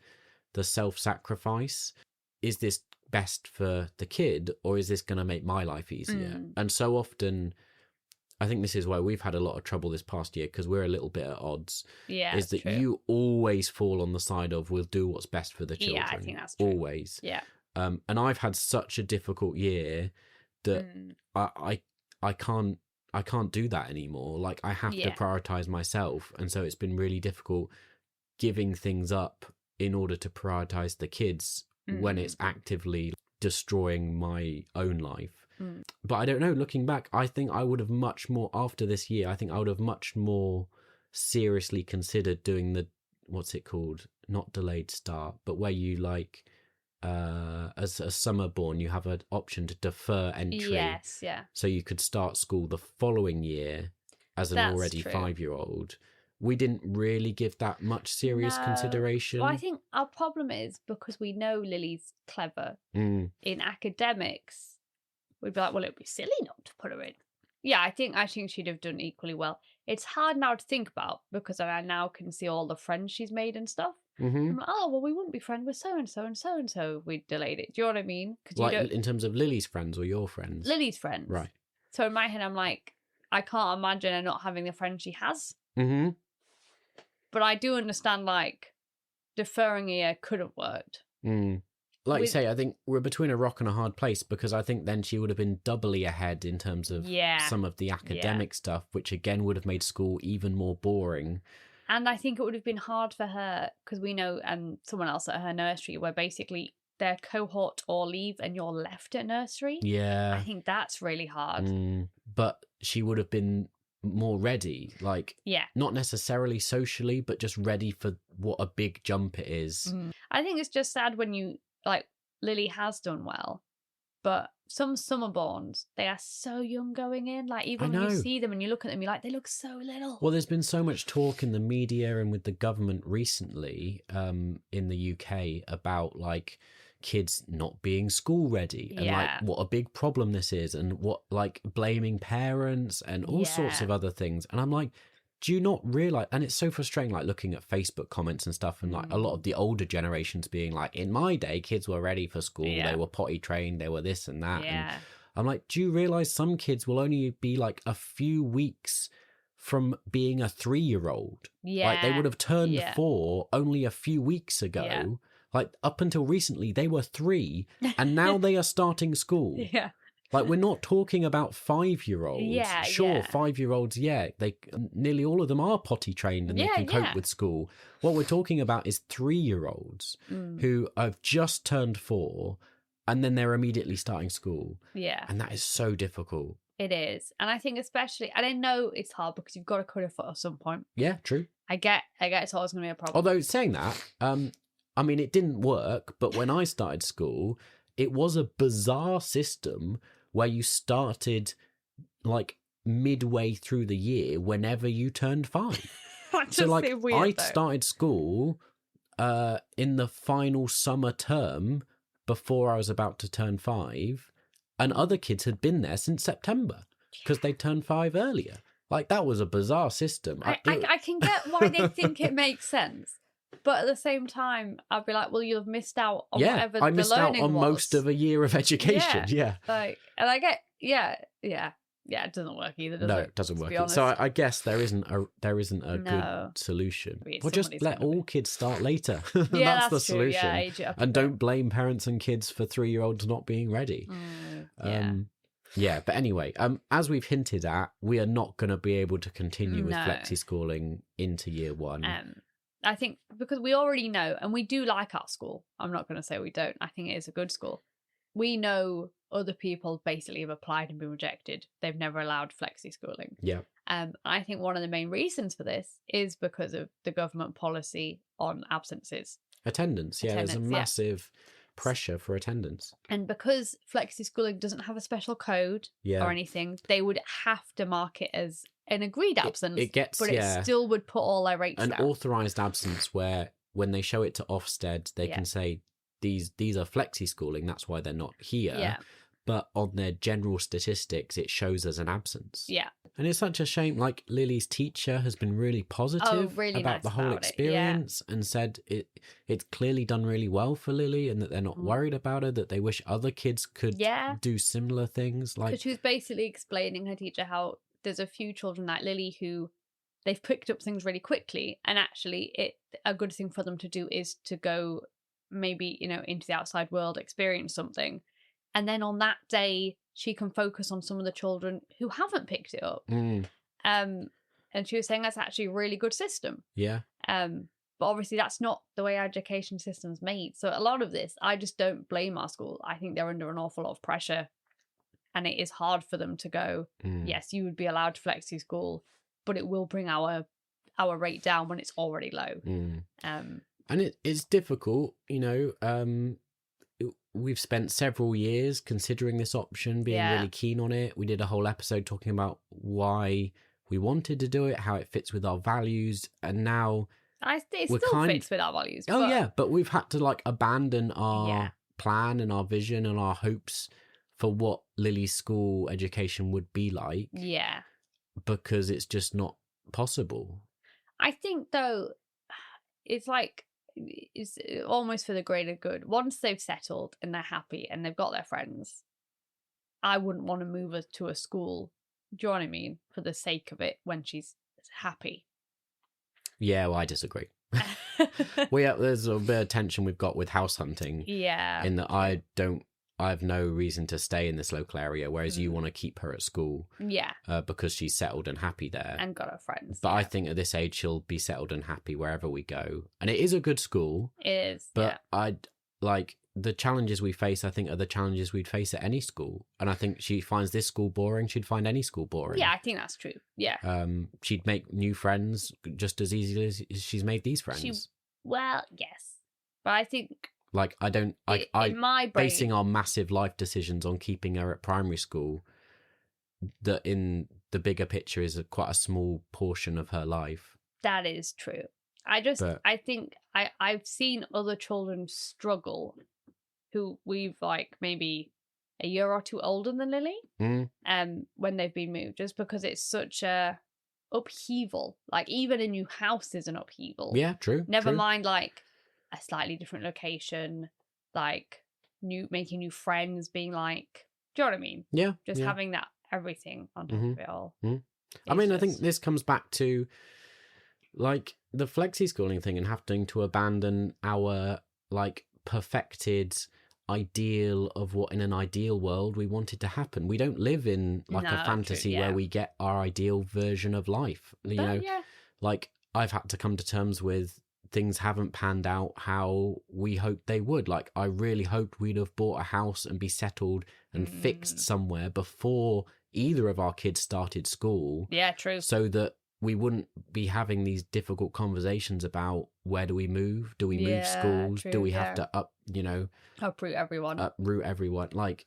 the self-sacrifice. Is this best for the kid, or is this going to make my life easier? And so often, I think this is why we've had a lot of trouble this past year, because we're a little bit at odds. Yeah, is that true. You always fall on the side of we'll do what's best for the children. Yeah, I think that's true. Always. Yeah. And I've had such a difficult year that I can't do that anymore. I have to prioritize myself, and so it's been really difficult giving things up in order to prioritize the kids when it's actively destroying my own life. But I don't know, looking back, I think I would have much more, after this year, I think I would have much more seriously considered doing the, what's it called? Not delayed start, but where you as a summer born, you have an option to defer entry. Yes, yeah. So you could start school the following year as an already 5-year-old. We didn't really give that much serious consideration. Well, I think our problem is because we know Lily's clever in academics, we'd be like, well, it'd be silly not to put her in. Yeah, I think she'd have done equally well. It's hard now to think about because I now can see all the friends she's made and stuff. I'm like, oh, well, we wouldn't be friends with so-and-so and so-and-so. We delayed it. Do you know what I mean? In terms of Lily's friends or your friends? Lily's friends. Right. So in my head, I'm like, I can't imagine her not having the friends she has. But I do understand, deferring a year could have worked. You say, I think we're between a rock and a hard place, because I think then she would have been doubly ahead in terms of some of the academic stuff, which again would have made school even more boring. And I think it would have been hard for her, because we know someone else at her nursery where basically their cohort all leave and you're left at nursery. Yeah. I think that's really hard. But she would have been more ready, not necessarily socially, but just ready for what a big jump it is. I think it's just sad when you, Lily has done well, but some summerborns, they are so young going in. Even when you see them and you look at them, you're like, they look so little. Well, there's been so much talk in the media and with the government recently in the UK about kids not being school ready and what a big problem this is, and what blaming parents and all sorts of other things. And I'm like, do you not realize? And it's so frustrating, looking at Facebook comments and stuff, and a lot of the older generations being like, in my day, kids were ready for school. They were potty trained. They were this and that. And I'm like, do you realize some kids will only be a few weeks from being a 3-year-old? They would have turned 4 only a few weeks ago. Up until recently, they were 3, and now they are starting school. Like, we're not talking about 5-year-olds. Yeah, Sure, yeah. 5-year-olds, nearly all of them are potty trained and they can cope with school. What we're talking about is 3-year-olds who have just turned 4 and then they're immediately starting school. Yeah. And that is so difficult. It is. And I think especially, and I know it's hard because you've got to cut a foot at some point. Yeah, true. I get it's always going to be a problem. Although, saying that, I mean, it didn't work, but when I started school, it was a bizarre system where you started like midway through the year whenever you turned 5. So like I started school in the final summer term before I was about to turn 5, and other kids had been there since September because they turned 5 earlier. Like, that was a bizarre system. I can get why they think it makes sense. But at the same time, I'd be like, well, you've missed out on whatever the learning was. I missed out on most of a year of education. Yeah. Like, and I get, yeah, it doesn't work either, does it? No, it doesn't work. So I guess there isn't a good solution. Well, just let all kids start later. Yeah, that's the solution. Yeah, age it up and don't blame parents and kids for 3-year-olds not being ready. Yeah, but anyway, as we've hinted at, we are not going to be able to continue with flexi-schooling into year 1. I think because we already know, and we do like our school. I'm not going to say we don't. I think it is a good school. We know other people basically have applied and been rejected. They've never allowed flexi-schooling. Yeah. I think one of the main reasons for this is because of the government policy on absences. Attendance, there's a massive pressure for attendance. And because flexi-schooling doesn't have a special code or anything, they would have to mark it as an agreed absence, it still would put all their rates an down. Authorised absence where when they show it to Ofsted, they can say these are flexi-schooling, that's why they're not here. Yeah. But on their general statistics, it shows as an absence. Yeah. And it's such a shame. Like, Lily's teacher has been really positive about the whole experience and said it's clearly done really well for Lily and that they're not worried about her, that they wish other kids could do similar things. Like, she was basically explaining her teacher how there's a few children like Lily who they've picked up things really quickly, and actually a good thing for them to do is to go maybe, into the outside world, experience something. And then on that day, she can focus on some of the children who haven't picked it up. And she was saying that's actually a really good system. Yeah. But obviously that's not the way our education system's made. So a lot of this, I just don't blame our school. I think they're under an awful lot of pressure. And it is hard for them to go, yes, you would be allowed to flexi school, but it will bring our rate down when it's already low. And it's difficult, we've spent several years considering this option, being really keen on it. We did a whole episode talking about why we wanted to do it, how it fits with our values, and now it still fits with our values. But we've had to abandon our plan and our vision and our hopes for what Lily's school education would be like. Yeah. Because it's just not possible. I think, though, it's almost for the greater good. Once they've settled and they're happy and they've got their friends, I wouldn't want to move her to a school, do you know what I mean, for the sake of it when she's happy. Yeah, well, I disagree. There's a bit of tension we've got with house hunting. Yeah. In that I have no reason to stay in this local area, whereas you want to keep her at school. Yeah. Because she's settled and happy there. And got her friends. But I think at this age, she'll be settled and happy wherever we go. And it is a good school. It is, But the challenges we face, I think, are the challenges we'd face at any school. And I think she finds this school boring. She'd find any school boring. Yeah, I think that's true. Yeah. She'd make new friends just as easily as she's made these friends. Well, yes. But I think... in my brain, basing our massive life decisions on keeping her at primary school, that in the bigger picture is quite a small portion of her life. That is true. I think I've seen other children struggle who we've maybe a year or two older than Lily, when they've been moved, just because it's such a upheaval. Even a new house is an upheaval. Yeah, true. Never mind a slightly different location, making new friends, being do you know what I mean? Yeah. Just having that everything on top of it all. I mean, I think this comes back to the flexi schooling thing and having to abandon our perfected ideal of what in an ideal world we wanted to happen. We don't live in like No, a fantasy true, yeah. where we get our ideal version of life. Yeah. Like I've had to come to terms with things haven't panned out how we hoped they would. Like I really hoped we'd have bought a house and be settled and fixed somewhere before either of our kids started school. Yeah, true. So that we wouldn't be having these difficult conversations about where do we move? Do we move schools? True, Do we have to uproot everyone? Uproot everyone. Like,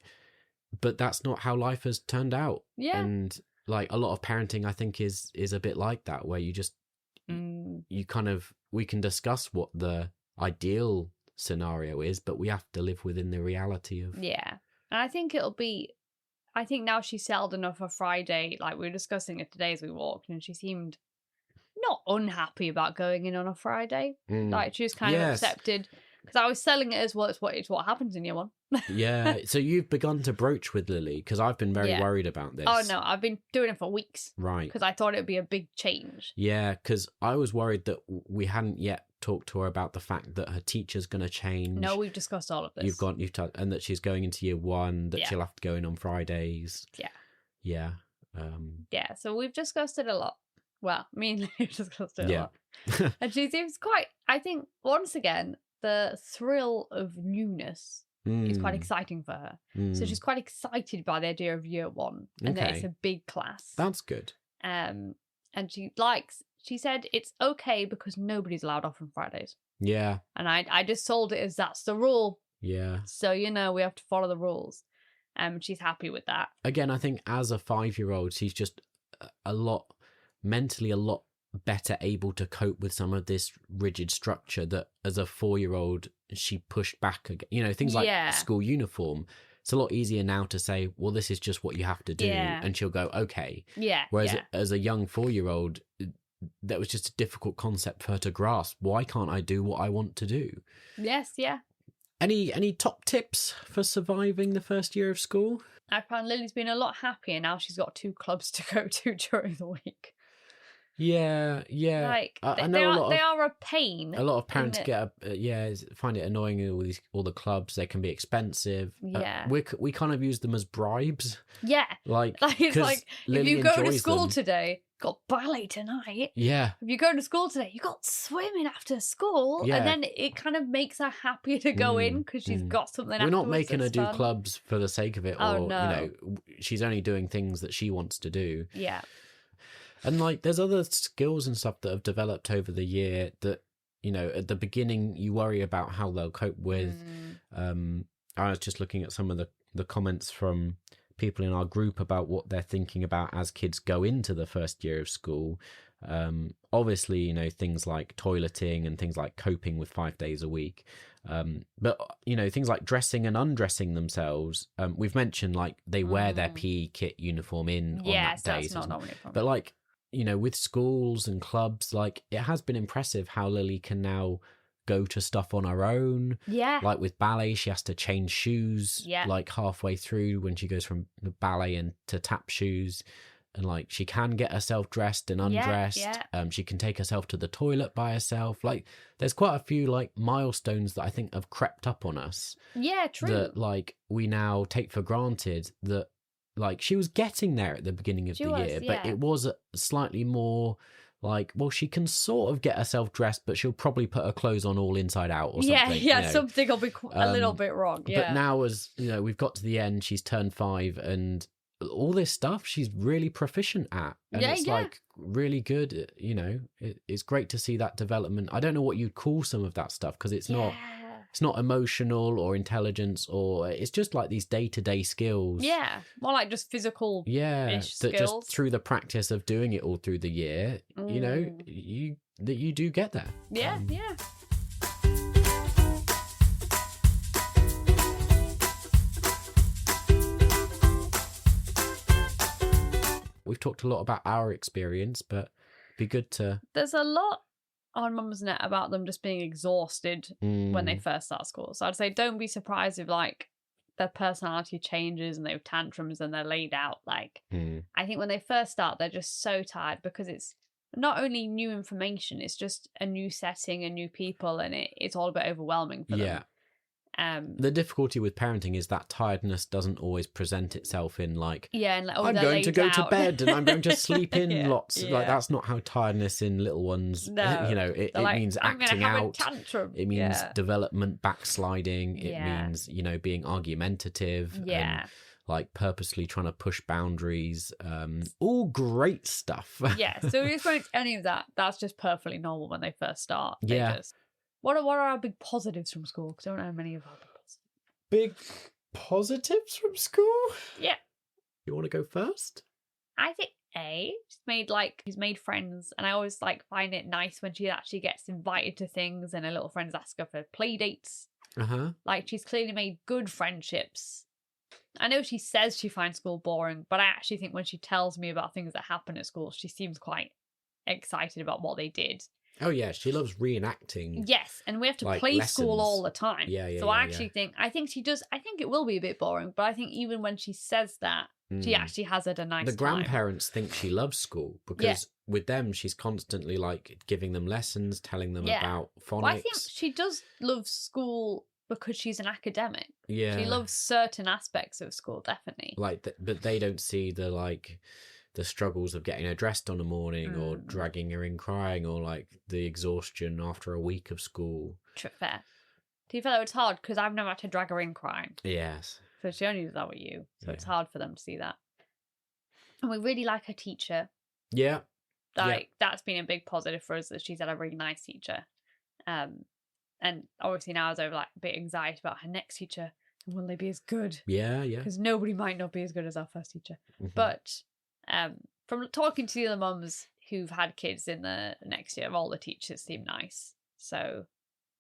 but that's not how life has turned out. Yeah. And like a lot of parenting, I think is a bit like that, where you just, you kind of, we can discuss what the ideal scenario is, but we have to live within the reality of. Yeah. And I think now she's settled enough for Friday. Like we were discussing it today as we walked, and she seemed not unhappy about going in on a Friday. Like she was kind of accepted, because I was selling it as well. It's what happens in year one. Yeah. So you've begun to broach with Lily, because I've been very worried about this. Oh no, I've been doing it for weeks. Right. Because I thought it'd be a big change. Yeah, because I was worried that we hadn't yet talked to her about the fact that her teacher's going to change. No, we've discussed all of this. And that she's going into year one, that she'll have to go in on Fridays. Yeah. Yeah. Yeah, so we've discussed it a lot. Well, me and Lily discussed it a lot. And she seems quite, I think, once again, the thrill of newness is quite exciting for her. So she's quite excited by the idea of year one, and that it's a big class. That's good. And she said it's okay because nobody's allowed off on Fridays. Yeah. And I just sold it as that's the rule. Yeah. So, we have to follow the rules. She's happy with that. Again, I think as a 5-year-old, she's just mentally a lot better able to cope with some of this rigid structure that as a 4-year-old she pushed back again. Things like school uniform. It's a lot easier now to say, well, this is just what you have to do, and she'll go, okay. Yeah. Whereas as a young 4-year-old, that was just a difficult concept for her to grasp. Why can't I do what I want to do? Yes, yeah. Any top tips for surviving the first year of school? I found Lily's been a lot happier now. She's got 2 clubs to go to during the week. Yeah. Like I they know are a pain. A lot of parents find it annoying. All the clubs, they can be expensive. Yeah, we kind of use them as bribes. Yeah, like it's like Lily if you go to school them. today, got ballet tonight. Yeah, if you go to school today, you got swimming after school, and then it kind of makes her happier to go in because she's got something. We're not making her do clubs for the sake of it, or no. She's only doing things that she wants to do. Yeah. And like, there's other skills and stuff that have developed over the year that, at the beginning you worry about how they'll cope with. I was just looking at some of the comments from people in our group about what they're thinking about as kids go into the first year of school. Obviously, things like toileting and things like coping with 5 days a week. But, things like dressing and undressing themselves. We've mentioned like they wear their PE kit uniform on that day. That's not normally a problem. But like, with schools and clubs, like it has been impressive how Lily can now go to stuff on her own. Yeah. Like with ballet, she has to change shoes like halfway through when she goes from the ballet and to tap shoes. And like she can get herself dressed and undressed. Yeah. She can take herself to the toilet by herself. Like there's quite a few like milestones that I think have crept up on us. Yeah, true. That like we now take for granted that like she was getting there at the beginning of the year, but it was slightly more like, well, she can sort of get herself dressed, but she'll probably put her clothes on all inside out or something. Yeah, something will be a little bit wrong. Yeah. But now, as we've got to the end, she's turned 5, and all this stuff she's really proficient at, and it's like really good. It's great to see that development. I don't know what you'd call some of that stuff because it's not. It's not emotional or intelligence, or it's just like these day-to-day skills. Yeah, more like just physical. Yeah, that skills. Just through the practice of doing it all through the year, you do get there. Yeah, yeah. We've talked a lot about our experience, but it'd be good to. There's a lot on Mum's Net about them just being exhausted when they first start school. So I'd say don't be surprised if like their personality changes and they have tantrums and they're laid out. Like I think when they first start, they're just so tired because it's not only new information, it's just a new setting and new people, and it's all a bit overwhelming for them. The difficulty with parenting is that tiredness doesn't always present itself in like, and like, I'm going to go to bed and I'm going to sleep in lots. Yeah. Like that's not how tiredness in little ones. No. You know, it Like, means I'm acting gonna have out. A tantrum. It means development backsliding. It Yeah. means, you know, being argumentative. Yeah. And, like purposely trying to push boundaries. All great stuff. Yeah. So we explain any of that. That's just perfectly normal when they first start. Yeah. What are our big positives from school? Because I don't know many of our big positives from school? Yeah. You want to go first? I think she's made friends, and I always like find it nice when she actually gets invited to things and her little friends ask her for play dates. Like she's clearly made good friendships. I know she says she finds school boring, but I actually think when she tells me about things that happen at school, she seems quite excited about what they did. Oh yeah, she loves reenacting. Yes, and we have to like, play lessons. school all the time. Yeah. So I actually think she does. I think it will be a bit boring, but I think even when she says that, she actually has had a nice time. The grandparents think she loves school because with them, she's constantly like giving them lessons, telling them about phonics. Well, I think she does love school because she's an academic. Yeah, she loves certain aspects of school, definitely. Like, but they don't see the struggles of getting her dressed on a morning or dragging her in crying or like the exhaustion after a week of school. Fair. Do you feel like it's hard? Because I've never had to drag her in crying. Yes. So she only does that with you. So it's hard for them to see that. And we really like her teacher. Yeah. That's been a big positive for us that she's had a really nice teacher. And obviously now I was over like a bit anxiety about her next teacher. And will they be as good? Yeah. Because nobody might not be as good as our first teacher. But from talking to the other mums who've had kids in the next year, all the teachers seem nice. So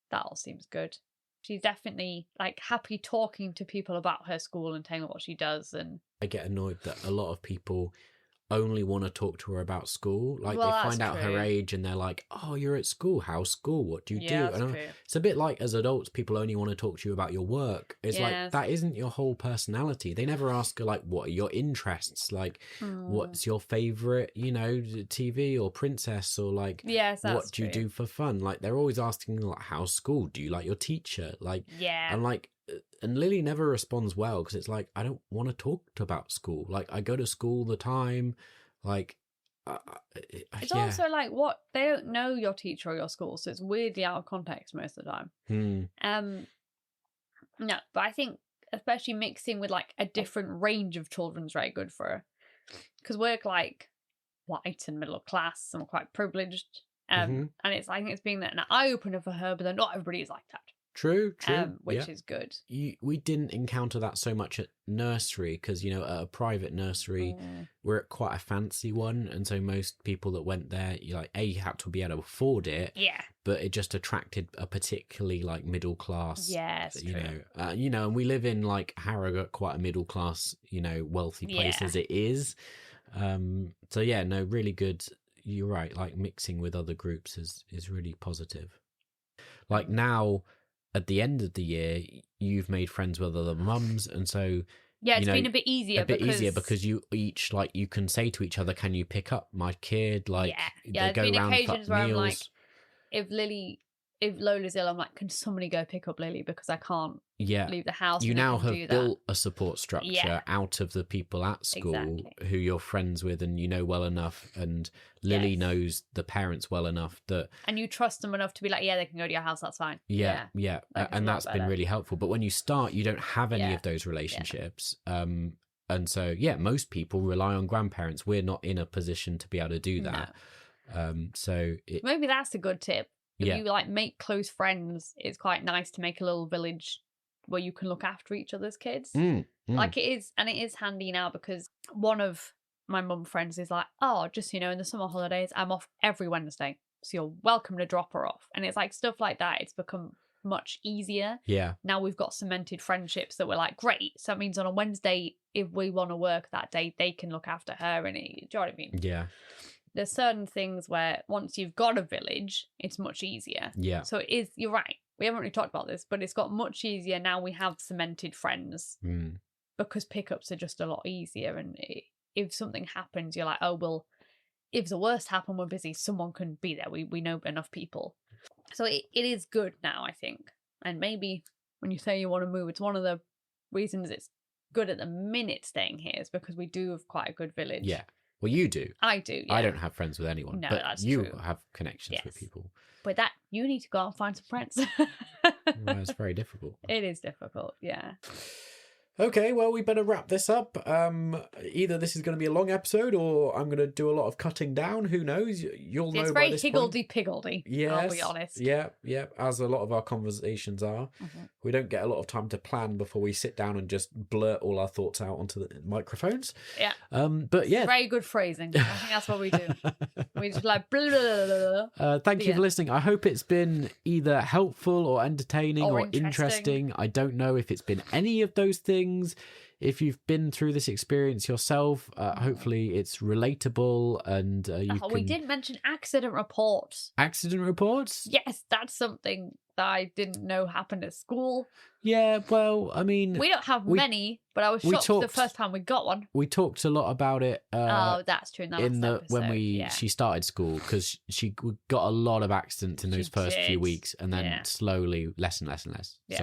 that all seems good. She's definitely like happy talking to people about her school and telling them what she does. And I get annoyed that a lot of people only want to talk to her about school. Like well, they find out her age and they're like, oh, you're at school. How's school? What do you do? And it's a bit like as adults, people only want to talk to you about your work. It's like, that isn't your whole personality. They never ask her like, what are your interests? Like, what's your favorite, you know, TV or princess or like, what do you do for fun? Like they're always asking like, how's school? Do you like your teacher? Like, and like, and Lily never responds well because it's like, I don't want to talk about school. Like I go to school all the time. Like, it's also like what they don't know your teacher or your school, so it's weirdly out of context most of the time. No, but I think especially mixing with like a different range of children's very good for her because we're like white and middle class and we're quite privileged. And it's I think it's being an eye opener for her, but then not everybody is like that. True. Which is good. We didn't encounter that so much at nursery because, you know, at a private nursery, we're at quite a fancy one. And so most people that went there, you had to be able to afford it. Yeah. But it just attracted a particularly like middle class. Yes. You know, and we live in like Harrogate, quite a middle class, you know, wealthy place as it is. So yeah, no, really good. You're right. Like mixing with other groups is really positive. Like now, at the end of the year, you've made friends with other mums, and so it's been a bit easier. Because you each like you can say to each other, "Can you pick up my kid?" Like they go been round occasions for where meals. I'm like, if Lola's ill, I'm like, can somebody go pick up Lily because I can't leave the house. You now have built a support structure out of the people at school who you're friends with and you know well enough, and Lily knows the parents well enough that... And you trust them enough to be like, they can go to your house, that's fine. And that's been really helpful. But when you start, you don't have any of those relationships. And so, most people rely on grandparents. We're not in a position to be able to do that. No. Maybe that's a good tip. If you like make close friends, it's quite nice to make a little village where you can look after each other's kids. Like it is, and it is handy now because one of my mum friends is like, oh, just, in the summer holidays, I'm off every Wednesday. So you're welcome to drop her off. And it's like stuff like that. It's become much easier. Yeah. Now we've got cemented friendships that we're like, great. So that means on a Wednesday, if we want to work that day, they can look after her. And do you know what I mean? Yeah. There's certain things where once you've got a village, it's much easier. Yeah. So it is, you're right. We haven't really talked about this, but it's got much easier now we have cemented friends because pickups are just a lot easier. And if something happens, you're like, oh, well, if the worst happened, we're busy, someone can be there. We know enough people. So it is good now, I think. And maybe when you say you want to move, it's one of the reasons it's good at the minute staying here is because we do have quite a good village. Yeah. Well, you do. I do, yeah. I don't have friends with anyone. No, but that's you true. have connections with Yes. people. But that, you need to go out and find some friends. Well, it's very difficult. It is difficult, yeah. Okay, well, we better wrap this up. Either this is going to be a long episode or I'm going to do a lot of cutting down. Who knows? You'll know It's by very this point. higgledy-piggledy, Yes, I'll be honest. Yeah, as a lot of our conversations are. Mhm. We don't get a lot of time to plan before we sit down and just blurt all our thoughts out onto the microphones. Yeah. But yeah. Very good phrasing. I think that's what we do. We just like blah, blah, blah, blah. Thank you for listening. I hope it's been either helpful or entertaining Or or interesting. I don't know if it's been any of those things. If you've been through this experience yourself, hopefully it's relatable and you can... We did mention accident reports. Accident reports? Yes, that's something that I didn't know happened at school. Yeah, well, I mean... We don't have many, but I was shocked the first time we got one. We talked a lot about it oh, that's true. In that last episode, she started school, because she got a lot of accidents in those first few weeks and then slowly less and less and less. Yes.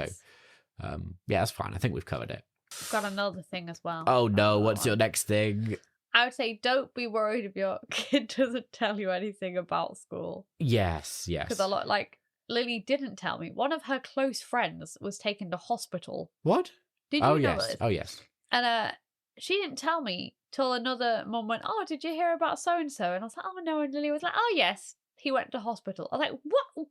So, yeah, that's fine. I think we've covered it. I've got another thing as well. Oh no, what's your next thing? I would say don't be worried if your kid doesn't tell you anything about school. Yes. Because a lot, like, Lily didn't tell me. One of her close friends was taken to hospital. What? Did you know this? Oh, yes. And she didn't tell me till another mum went, oh, did you hear about so-and-so? And I was like, oh, no. And Lily was like, oh, yes, he went to hospital. I was like, what?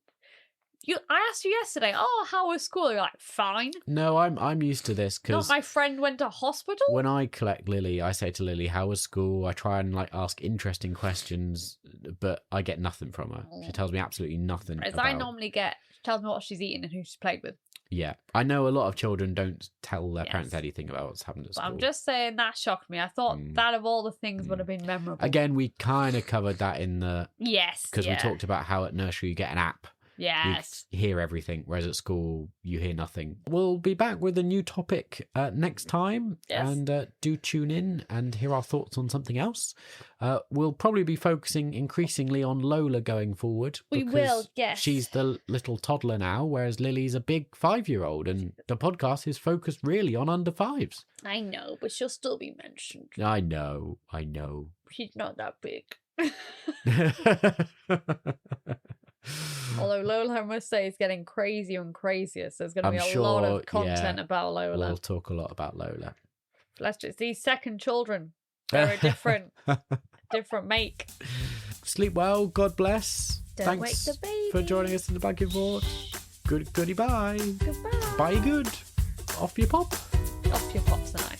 I asked you yesterday, oh, how was school? You're like, fine. No, I'm used to this because... Not my friend went to hospital? When I collect Lily, I say to Lily, how was school? I try and ask interesting questions, but I get nothing from her. She tells me absolutely nothing As about... I normally get, she tells me what she's eaten and who she's played with. Yeah. I know a lot of children don't tell their parents anything about what's happened at school. But I'm just saying that shocked me. I thought that of all the things would have been memorable. Again, we kind of covered that in the... Yes, because we talked about how at nursery you get an app. Yes. You hear everything, whereas at school you hear nothing. We'll be back with a new topic next time. Yes. And do tune in and hear our thoughts on something else. We'll probably be focusing increasingly on Lola going forward. We will, yes. She's the little toddler now, whereas Lily's a big 5-year-old, and the podcast is focused really on under 5s. I know, but she'll still be mentioned. I know. She's not that big. Although Lola, I must say, is getting crazier and crazier, so there's going to be a lot of content about Lola. We'll talk a lot about Lola. These second children, they're a different make. Sleep well, God bless. Don't Thanks wake the baby. for joining us in the Back and Forth. Goodie bye. Goodbye. Bye good. Off your pop. Off your pops tonight.